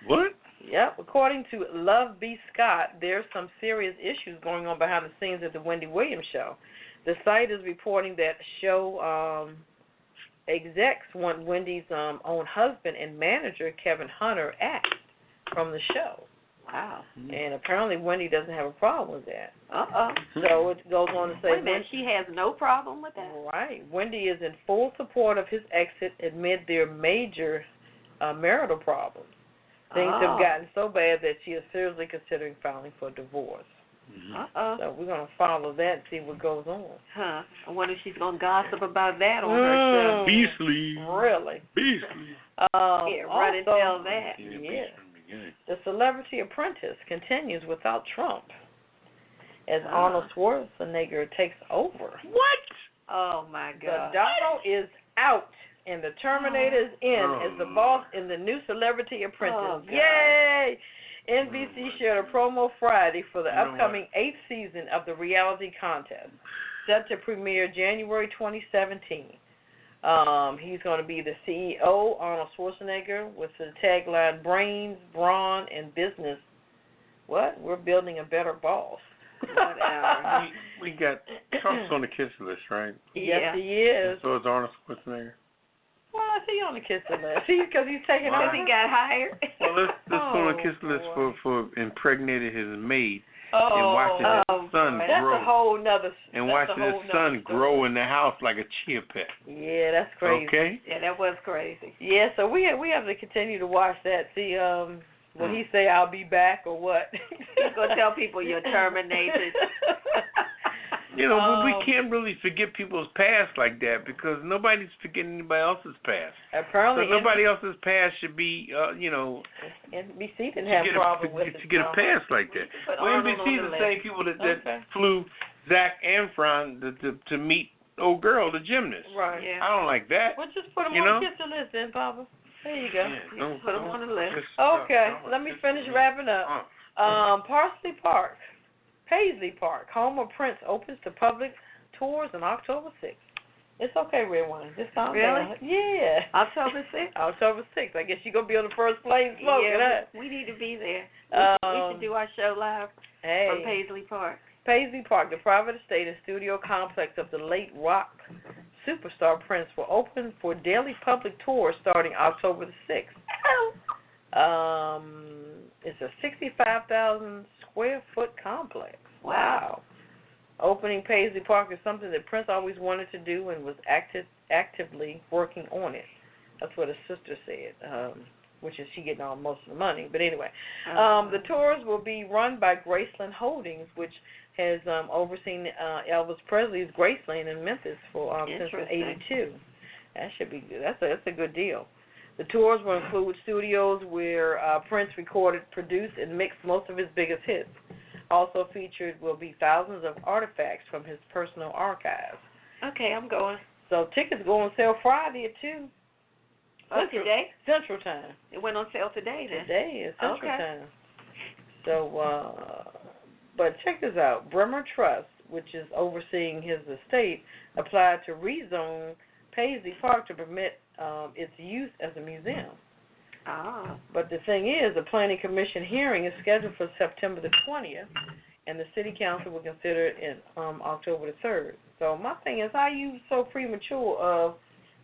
What? Yep. According to Love B. Scott, there's some serious issues going on behind the scenes at the Wendy Williams show. The site is reporting that show execs want Wendy's own husband and manager, Kevin Hunter, axed from the show. Wow. And apparently Wendy doesn't have a problem with that. Uh-oh. So it goes on to say... Wait a minute, she has no problem with that? Right. Wendy is in full support of his exit amid their major marital problems. Things have gotten so bad that she is seriously considering filing for divorce. Uh-oh. So we're going to follow that and see what goes on. Huh. I wonder if she's going to gossip about that on her show. Beastly. Really? Beastly. Run and tell that. Yeah. The Celebrity Apprentice continues without Trump as Arnold Schwarzenegger takes over. What? Oh, my God. The Donald is out and the Terminator is in as the boss in the new Celebrity Apprentice. Oh, Yay! NBC shared a promo Friday for the upcoming 8th season of the reality contest, set to premiere January 2017. He's going to be the CEO, Arnold Schwarzenegger, with the tagline, brains, brawn, and business. What? We're building a better boss. Whatever. we got Trump's on the kiss list, right? Yes, he is. So is Arnold Schwarzenegger. Why is he on the kiss list? Because he's taking over. Because he got hired. Well, let's put on the kiss list for impregnated his maid and watching his son that's grow. A whole nother. And watching his son grow in the house like a chia pet. Yeah, that's crazy. Okay. Yeah, that was crazy. Yeah, so we have to continue to watch that. See, will he say I'll be back or what? He's gonna tell people you're terminated. You know, we can't really forget people's past like that because nobody's forgetting anybody else's past. Apparently, so nobody else's past should be, NBC didn't have problems with it. To get a pass like that. Well, NBC is the same people that flew Zac Efron to meet old girl, the gymnast. Right. Yeah. I don't like that. Well, just put them on the kiss list then, Papa. There you go. Yeah, put them on the list. Okay, let me finish wrapping up. Paisley Park, home of Prince, opens to public tours on October 6th. It's okay, Redwine. Just calm down. Yeah. October 6th? October 6th. I guess you're going to be on the first plane smoking, huh? We need to be there. We should do our show live from Paisley Park. Paisley Park, the private estate and studio complex of the late rock superstar Prince, will open for daily public tours starting October the 6th. It's a 65,000 square foot complex. Wow. Opening Paisley Park is something that Prince always wanted to do and was actively working on it. That's what his sister said, which is she getting all most of the money. But anyway, the tours will be run by Graceland Holdings, which has overseen Elvis Presley's Graceland in Memphis for since '82. That should be good. That's a good deal. The tours will include studios where Prince recorded, produced, and mixed most of his biggest hits. Also featured will be thousands of artifacts from his personal archives. Okay, I'm going. So tickets go on sale Friday at 2. Today? Central Time. It went on sale today then? Today is Central Time. So, but check this out. Bremer Trust, which is overseeing his estate, applied to rezone Paisley Park to permit its use as a museum. But the thing is, the Planning Commission hearing is scheduled for September the 20th, and the City Council will consider it in October the 3rd. So my thing is, how you so premature of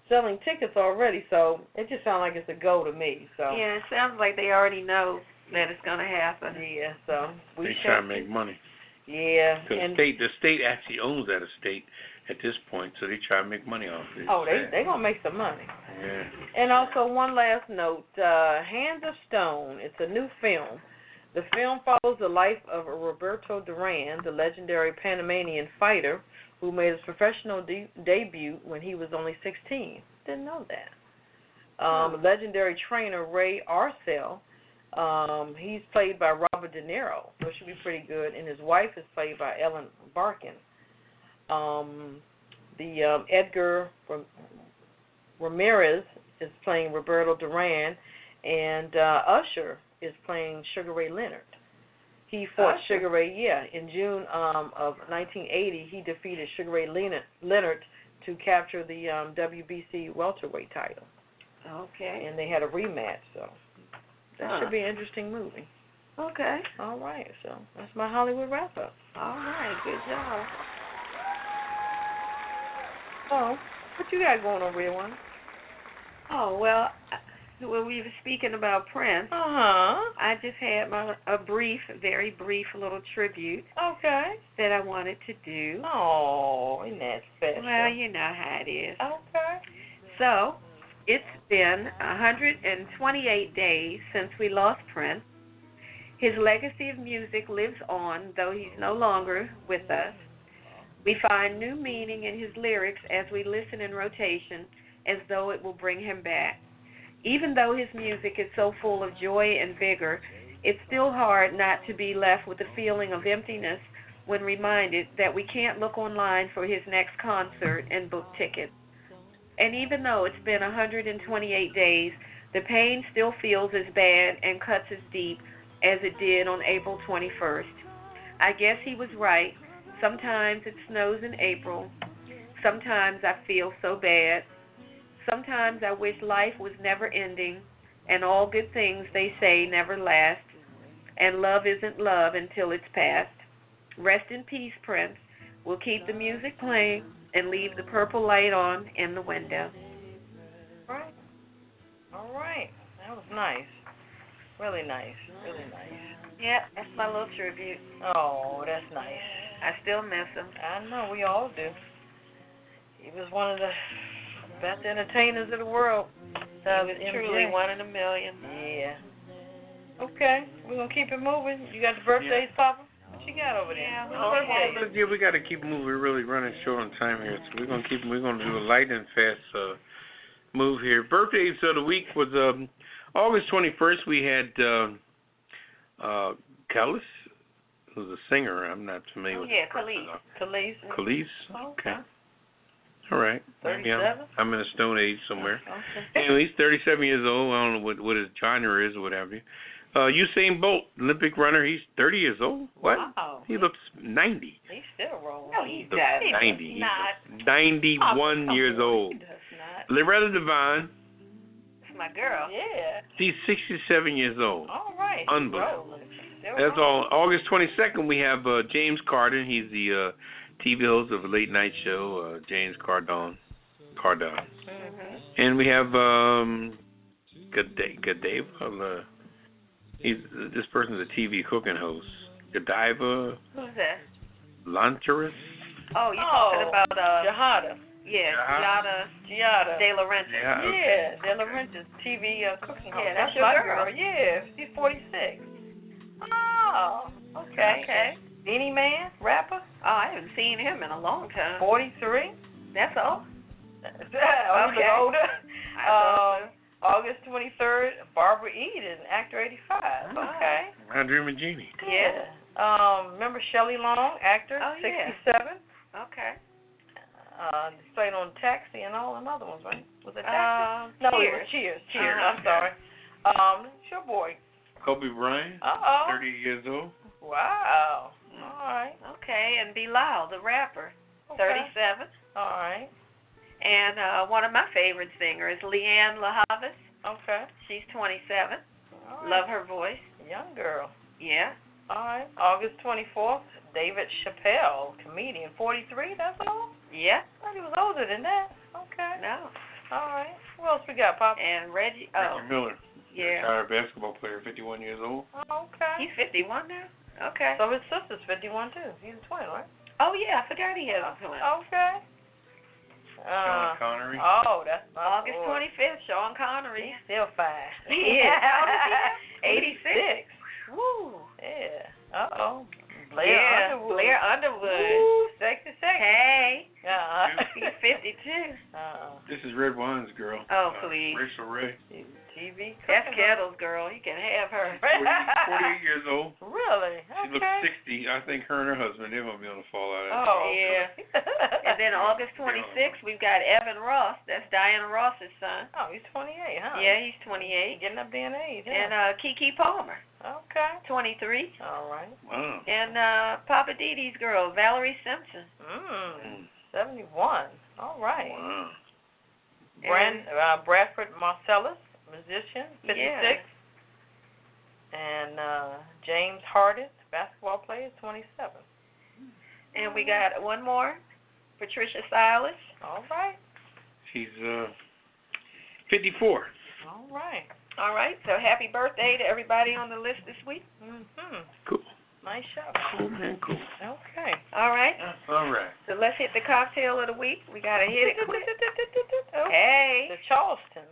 selling tickets already? So it just sounds like it's a go to me. So yeah, it sounds like they already know that it's going to happen. Yeah, so they try to make money. Yeah, and the state actually owns that estate at this point, so they try to make money off it. Oh, they gonna make some money. Yeah. And also one last note, Hands of Stone. It's a new film. The film follows the life of Roberto Duran, the legendary Panamanian fighter who made his professional debut when he was only 16. Didn't know that. Legendary trainer Ray Arcel. He's played by Robert De Niro, so it should be pretty good. And his wife is played by Ellen Barkin. Edgar Ramirez is playing Roberto Duran, and Usher is playing Sugar Ray Leonard. He fought Sugar Ray, in June of 1980. He defeated Sugar Ray Leonard to capture the WBC welterweight title. Okay. And they had a rematch, so That should be an interesting movie. Okay. All right, so that's my Hollywood wrap-up. All right, good job. Oh, what you got going on, Redwine? Oh, well, when we were speaking about Prince, I just had a very brief little tribute that I wanted to do. Oh, isn't that special? Well, you know how it is. Okay. So, it's been 128 days since we lost Prince. His legacy of music lives on, though he's no longer with us. We find new meaning in his lyrics as we listen in rotation, as though it will bring him back. Even though his music is so full of joy and vigor, it's still hard not to be left with a feeling of emptiness when reminded that we can't look online for his next concert and book tickets. And even though it's been 128 days, the pain still feels as bad and cuts as deep as it did on April 21st. I guess he was right. Sometimes it snows in April. Sometimes I feel so bad. Sometimes I wish life was never ending, and all good things they say never last, and love isn't love until it's past. Rest in peace, Prince. We'll keep the music playing and leave the purple light on in the window. Right. All right. That was nice. Really nice. Really nice. Yeah, that's my little tribute. Oh, that's nice. I still miss him. I know, we all do. He was one of the best entertainers of the world. He was truly one in a million. Yeah. Okay, we're going to keep it moving. You got the birthdays, Papa? What you got over there? Yeah, we got to keep moving. We're really running short on time here, so we're going to do a light and fast move here. Birthdays of the week was August 21st. We had Ketel, who's a singer. I'm not familiar with Khalees. Okay. All right. 37? Yeah, I'm in a stone age somewhere. Okay. Anyway, he's 37 years old. I don't know what his genre is or what have you. Usain Bolt, Olympic runner. He's 30 years old. What? Wow. He looks 90. He's still rolling. No, he Looks does 90. He not. looks 91 years old. He does not. Loretta Devine. It's my girl. Yeah. She's 67 years old. All right. Unbelievable. Still That's rolling. all. August 22nd, we have James Corden. He's the TV host of a late night show, James Cardone. Mm-hmm. And we have Godiva. This person's a TV cooking host. Godiva Who's that? Lancheris. Oh, you're talking about Jahada. Yeah, Giada. De Laurentiis. Yeah, De Laurentiis TV cooking host. Yeah, that's my your girl. Yeah, she's 46. Oh, okay. Beanie Man, rapper. Oh, I haven't seen him in a long time. 43. That's all. Okay. Older. I thought so. August 23rd, Barbara Eden, actor 85. Okay. Andrew Magini. Yeah. Remember Shelley Long, actor, 67. Okay. Played on Taxi and all them other ones, right? Was it Taxi? No, it was Cheers. I'm sorry. It's your boy. Kobe Bryant. 30 years old. Wow. All right. Okay, and Bilal, the rapper, 37. All right. And one of my favorite singers, Leanne LaHavis. Okay. She's 27. All right. Love her voice. Young girl. Yeah. All right. August 24th, David Chappelle, comedian, 43. That's all? Yeah. I thought he was older than that. Okay. No. All right. Who else we got, Pop? And Reggie Miller. Yeah. Retired basketball player, 51 years old. Okay. He's 51 now? Okay. So his sister's 51 too. He's a twin, right? Oh, yeah. I forgot he had a twin. Okay. Sean Connery. Oh, that's my August boy. 25th, Sean Connery. He's still fine. He is. How old is he? 86. Woo. Yeah. Uh-oh. Blair Underwood. Woo, sexy. Hey. He's 52. This is Redwine's girl. Oh, please. Rachel Ray. TV. That's Ketel's girl. You can have her. 48 years old. Really? She looks 60. I think her and her husband, they're going to be on the fallout. Oh, yeah. And then August 26th, we've got Evan Ross. That's Diana Ross's son. Oh, he's 28, huh? Yeah, he's 28. Getting up there in age. And Keke Palmer. Okay. 23. All right. Wow. And Poppa DD's girl, Valerie Simpson. 71. All right. Wow. Bradford Marcellus, musician, 56. Yeah. And James Harden, basketball player, 27. And we got one more, Patricia Silas. All right. She's 54. All right. All right, so happy birthday to everybody on the list this week. Cool. Nice show. Cool, man, cool. Okay. All right. All right. So let's hit the cocktail of the week. We got to hit it quick. Okay. The Charleston.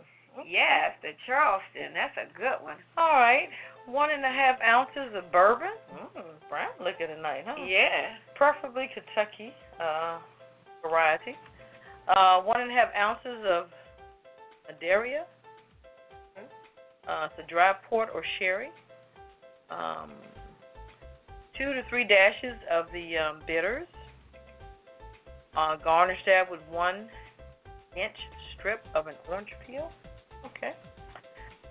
Yes, the Charleston. That's a good one. All right. 1.5 ounces of bourbon. Brown liquor tonight, huh? Yeah. Preferably Kentucky variety. 1.5 ounces of Madeira. It's a dry port or sherry. 2 to 3 dashes of the bitters. Garnish that with 1-inch strip of an orange peel. Okay.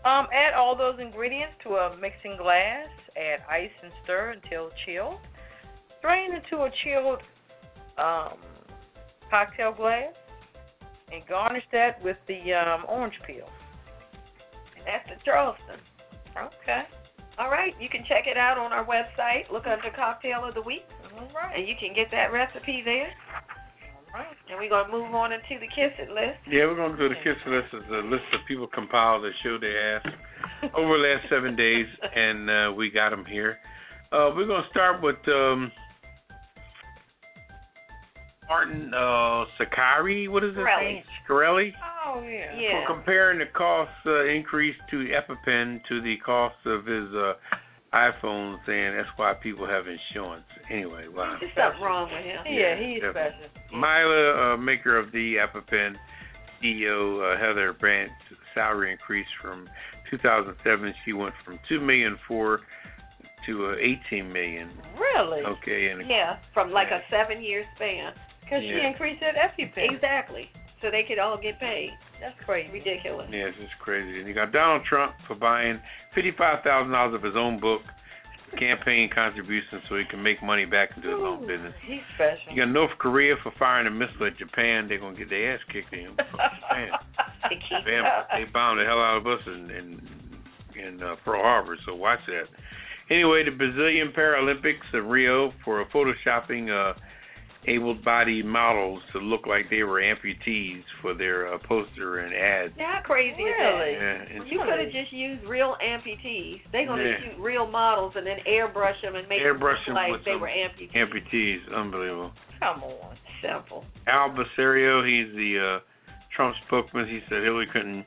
Add all those ingredients to a mixing glass. Add ice and stir until chilled. Strain into a chilled cocktail glass and garnish that with the orange peel. And that's the Charleston. Okay. All right, you can check it out on our website. Look under Cocktail of the Week. All right. And you can get that recipe there. All right. And we're going to move on into the Kiss It list. Yeah, we're going to do the Kiss It list. It's a list of people compiled that showed their ass over the last 7 days, and we got them here. We're going to start with Martin Sakari. What is his name? Scarelli. Oh, yeah. Yeah. For comparing the cost increase to EpiPen to the cost of his iPhone, saying that's why people have insurance. Anyway, wow. There's something wrong with him. Yeah, he's definitely. special. Mila, maker of the EpiPen, CEO Heather Brandt's salary increase from 2007. She went from $2.4 million to $18 million. Really? Okay, and Yeah, from like a 7-year span. Because she increased that EpiPen. Exactly. So they could all get paid. That's crazy. Ridiculous. yeah, it's just crazy. And you got Donald Trump for buying $55,000 of his own book, campaign contributions, so he can make money back into his own business. He's special. You got North Korea for firing a missile at Japan. They're gonna get their ass kicked in Japan. They bombed the hell out of us in Pearl Harbor. So watch that. Anyway, the Brazilian Paralympics of Rio for photoshopping able-bodied models to look like they were amputees for their poster and ads. How crazy is Really? that? Yeah, You could have just used real amputees. They're going to shoot real models and then airbrush them and make them look like they were amputees. Amputees, unbelievable. Come on. Simple. Al Basario, he's the Trump spokesman. He said Hillary Clinton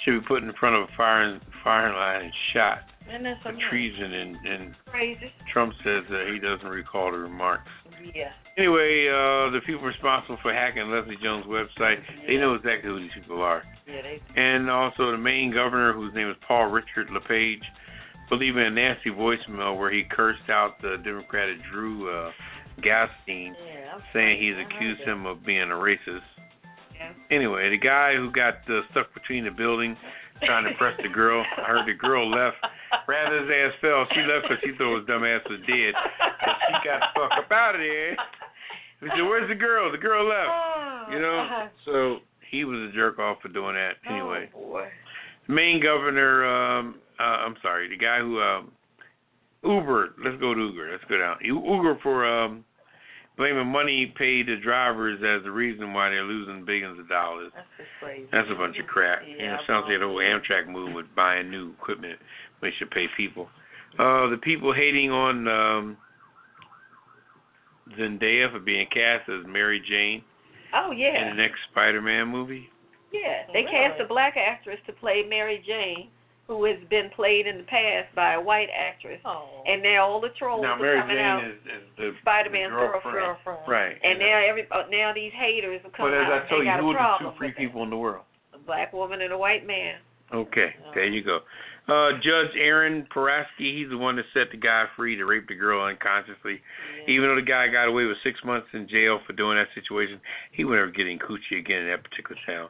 should be put in front of a firing line and shot And that's for treason, and Crazy. Trump says that he doesn't recall the remarks. Yeah. Anyway, the people responsible for hacking Leslie Jones' website, they know exactly who these people are. Yeah, they. And also the Maine governor, whose name is Paul Richard LePage, believing a nasty voicemail where he cursed out the Democratic Drew Galstein, saying he's accused him of being a racist. Yeah. Anyway, the guy who got stuck between the building trying to press the girl, I heard the girl left. Rather his ass fell. She left because she thought his dumb ass was dead. But she got the fuck up out of there. He said, "Where's the girl? The girl left." You know? So he was a jerk off for doing that. Anyway. Oh, boy. The Maine governor, I'm sorry, the guy who, Uber, let's go to Uber. Let's go down. Uber for blaming money paid to drivers as the reason why they're losing billions of dollars. That's just crazy. That's a bunch of crap. Yeah, You know, it sounds like the whole Amtrak move with buying new equipment. They should pay people. The people hating on Zendaya for being cast as Mary Jane Oh, yeah. in the next Spider-Man movie. Yeah. They cast a black actress to play Mary Jane, who has been played in the past by a white actress. Oh. And now all the trolls Now, are Mary coming out. Jane is the Spider-Man's girlfriend. Right. And now these haters are coming But as out. I told they you, got who a are the problem two free with it. people in the world? A black woman and a white man. Okay, there you go. Judge Aaron Paraski, he's the one that set the guy free to rape the girl unconsciously. Yeah. Even though the guy got away with 6 months in jail for doing that situation, he would never get in coochie again in that particular town.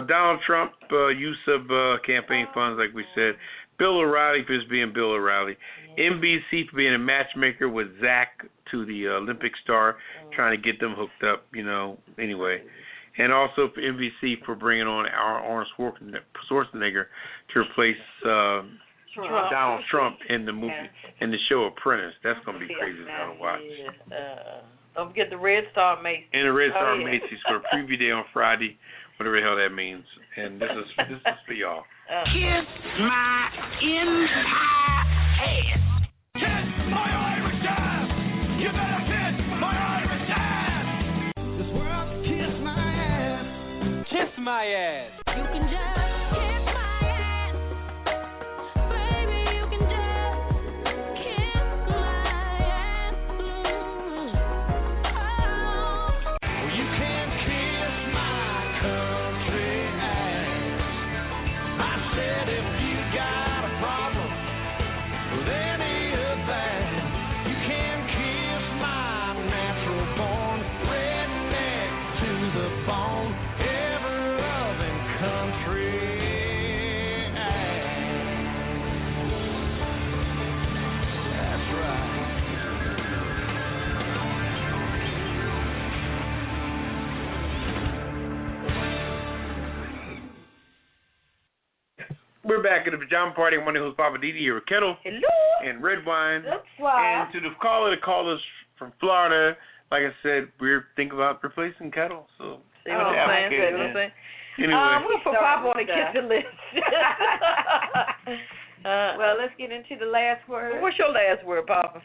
Donald Trump, use of campaign funds, like we said. Bill O'Reilly for just being Bill O'Reilly. NBC for being a matchmaker with Zach to the Olympic star, trying to get them hooked up, you know, anyway. And also for NBC for bringing on Arnold Schwarzenegger to replace Donald Trump in the movie, in the show Apprentice. That's going to be crazy to watch. Don't forget the Red Star Macy's. And the Red Star Macy's for a preview day on Friday, whatever the hell that means. And this is for y'all. Kiss my entire ass. Kiss my Irish ass. You better kiss my Irish ass. This world, kiss my ass. Kiss my ass. You can just kiss my ass. Baby, you can just kiss my ass. Oh. You can kiss my country ass. I said if you got a problem with any of that, you can kiss my natural born redneck to the bone, ever loving country ass. That's right. We're back at the Pajama Party. I'm wondering who's Poppa DD here with Ketel. Hello. And Redwine. That's right. And to the callers from Florida, like I said, we're thinking about replacing Ketel. So See what I'm saying? Anyway. I'm going to put Poppa on the kitchen list. Well, let's get into the last word. What's your last word, Poppa?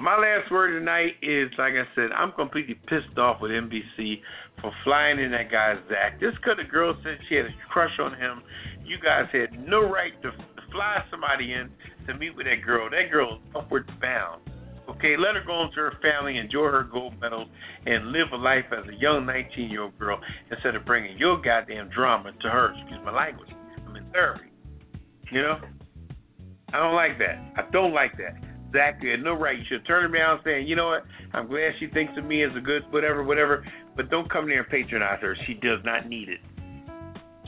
My last word tonight is, like I said, I'm completely pissed off with NBC for flying in that guy Zach. Just because the girl said she had a crush on him, you guys had no right to fly somebody in to meet with that girl. That girl is upward bound. Okay, let her go home to her family, enjoy her gold medals, and live a life as a young 19-year-old girl instead of bringing your goddamn drama to her. Excuse my language. I'm in therapy. You know? I don't like that. I don't like that. Zach, you had no right. You should turn around saying, you know what, I'm glad she thinks of me as a good whatever, but don't come there and patronize her. She does not need it.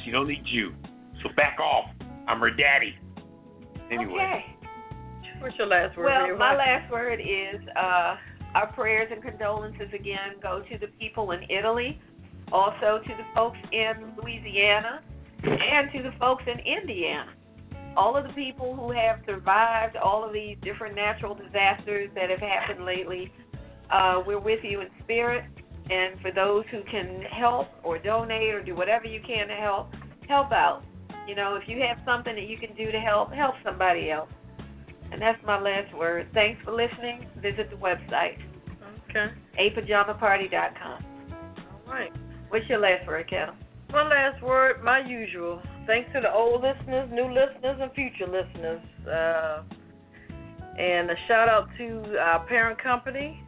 She don't need you. So back off. I'm her daddy. Anyway. Okay. What's your last word? Well, my last word is our prayers and condolences again go to the people in Italy, also to the folks in Louisiana, and to the folks in Indiana. All of the people who have survived all of these different natural disasters that have happened lately, we're with you in spirit. And for those who can help or donate or do whatever you can to help out. You know, if you have something that you can do to help somebody else. And that's my last word. Thanks for listening. Visit the website. Okay. apajamaparty.com. All right. What's your last word, Ketel? My last word, my usual. Thanks to the old listeners, new listeners, and future listeners. And a shout out to our parent company,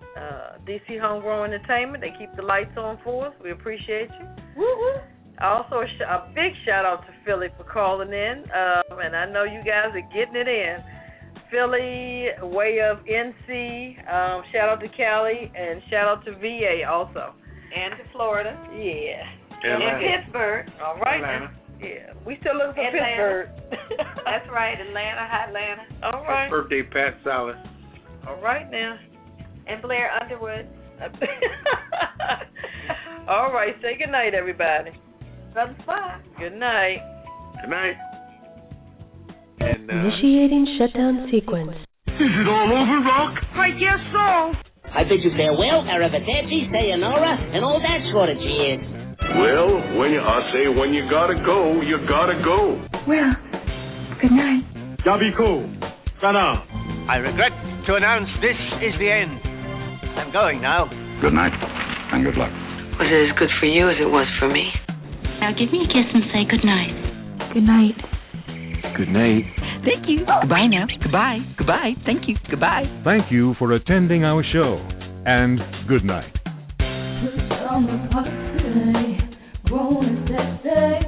DC Homegrown Entertainment. They keep the lights on for us. We appreciate you. Woo-hoo. Also, a big shout out to Philly for calling in. And I know you guys are getting it in. Philly, way of NC, shout out to Cali, and shout out to VA also. And to Florida. Yeah. And Pittsburgh. All right. Atlanta. Yeah. We still looking for Atlanta. Pittsburgh. That's right. Atlanta, hot Atlanta. All right. Birthday, Pat Salas. All right now. And Blair Underwood. All right. Say good night, everybody. Brother Spot. Good night. Good night. And, Initiating shutdown sequence. Is it all over, Rock? I guess so. I bid you farewell, arrivederci, sayonara, and all that sort of cheers. Well, when you gotta go, you gotta go. Well, good night. Yabiko. Sana. I regret to announce this is the end. I'm going now. Good night, and good luck. Was it as good for you as it was for me? Now give me a kiss and say good night. Good night. Good night. Thank you. Goodbye now. Goodbye. Goodbye. Thank you. Goodbye. Thank you for attending our show, and good night. Put on the party, grown and sexy.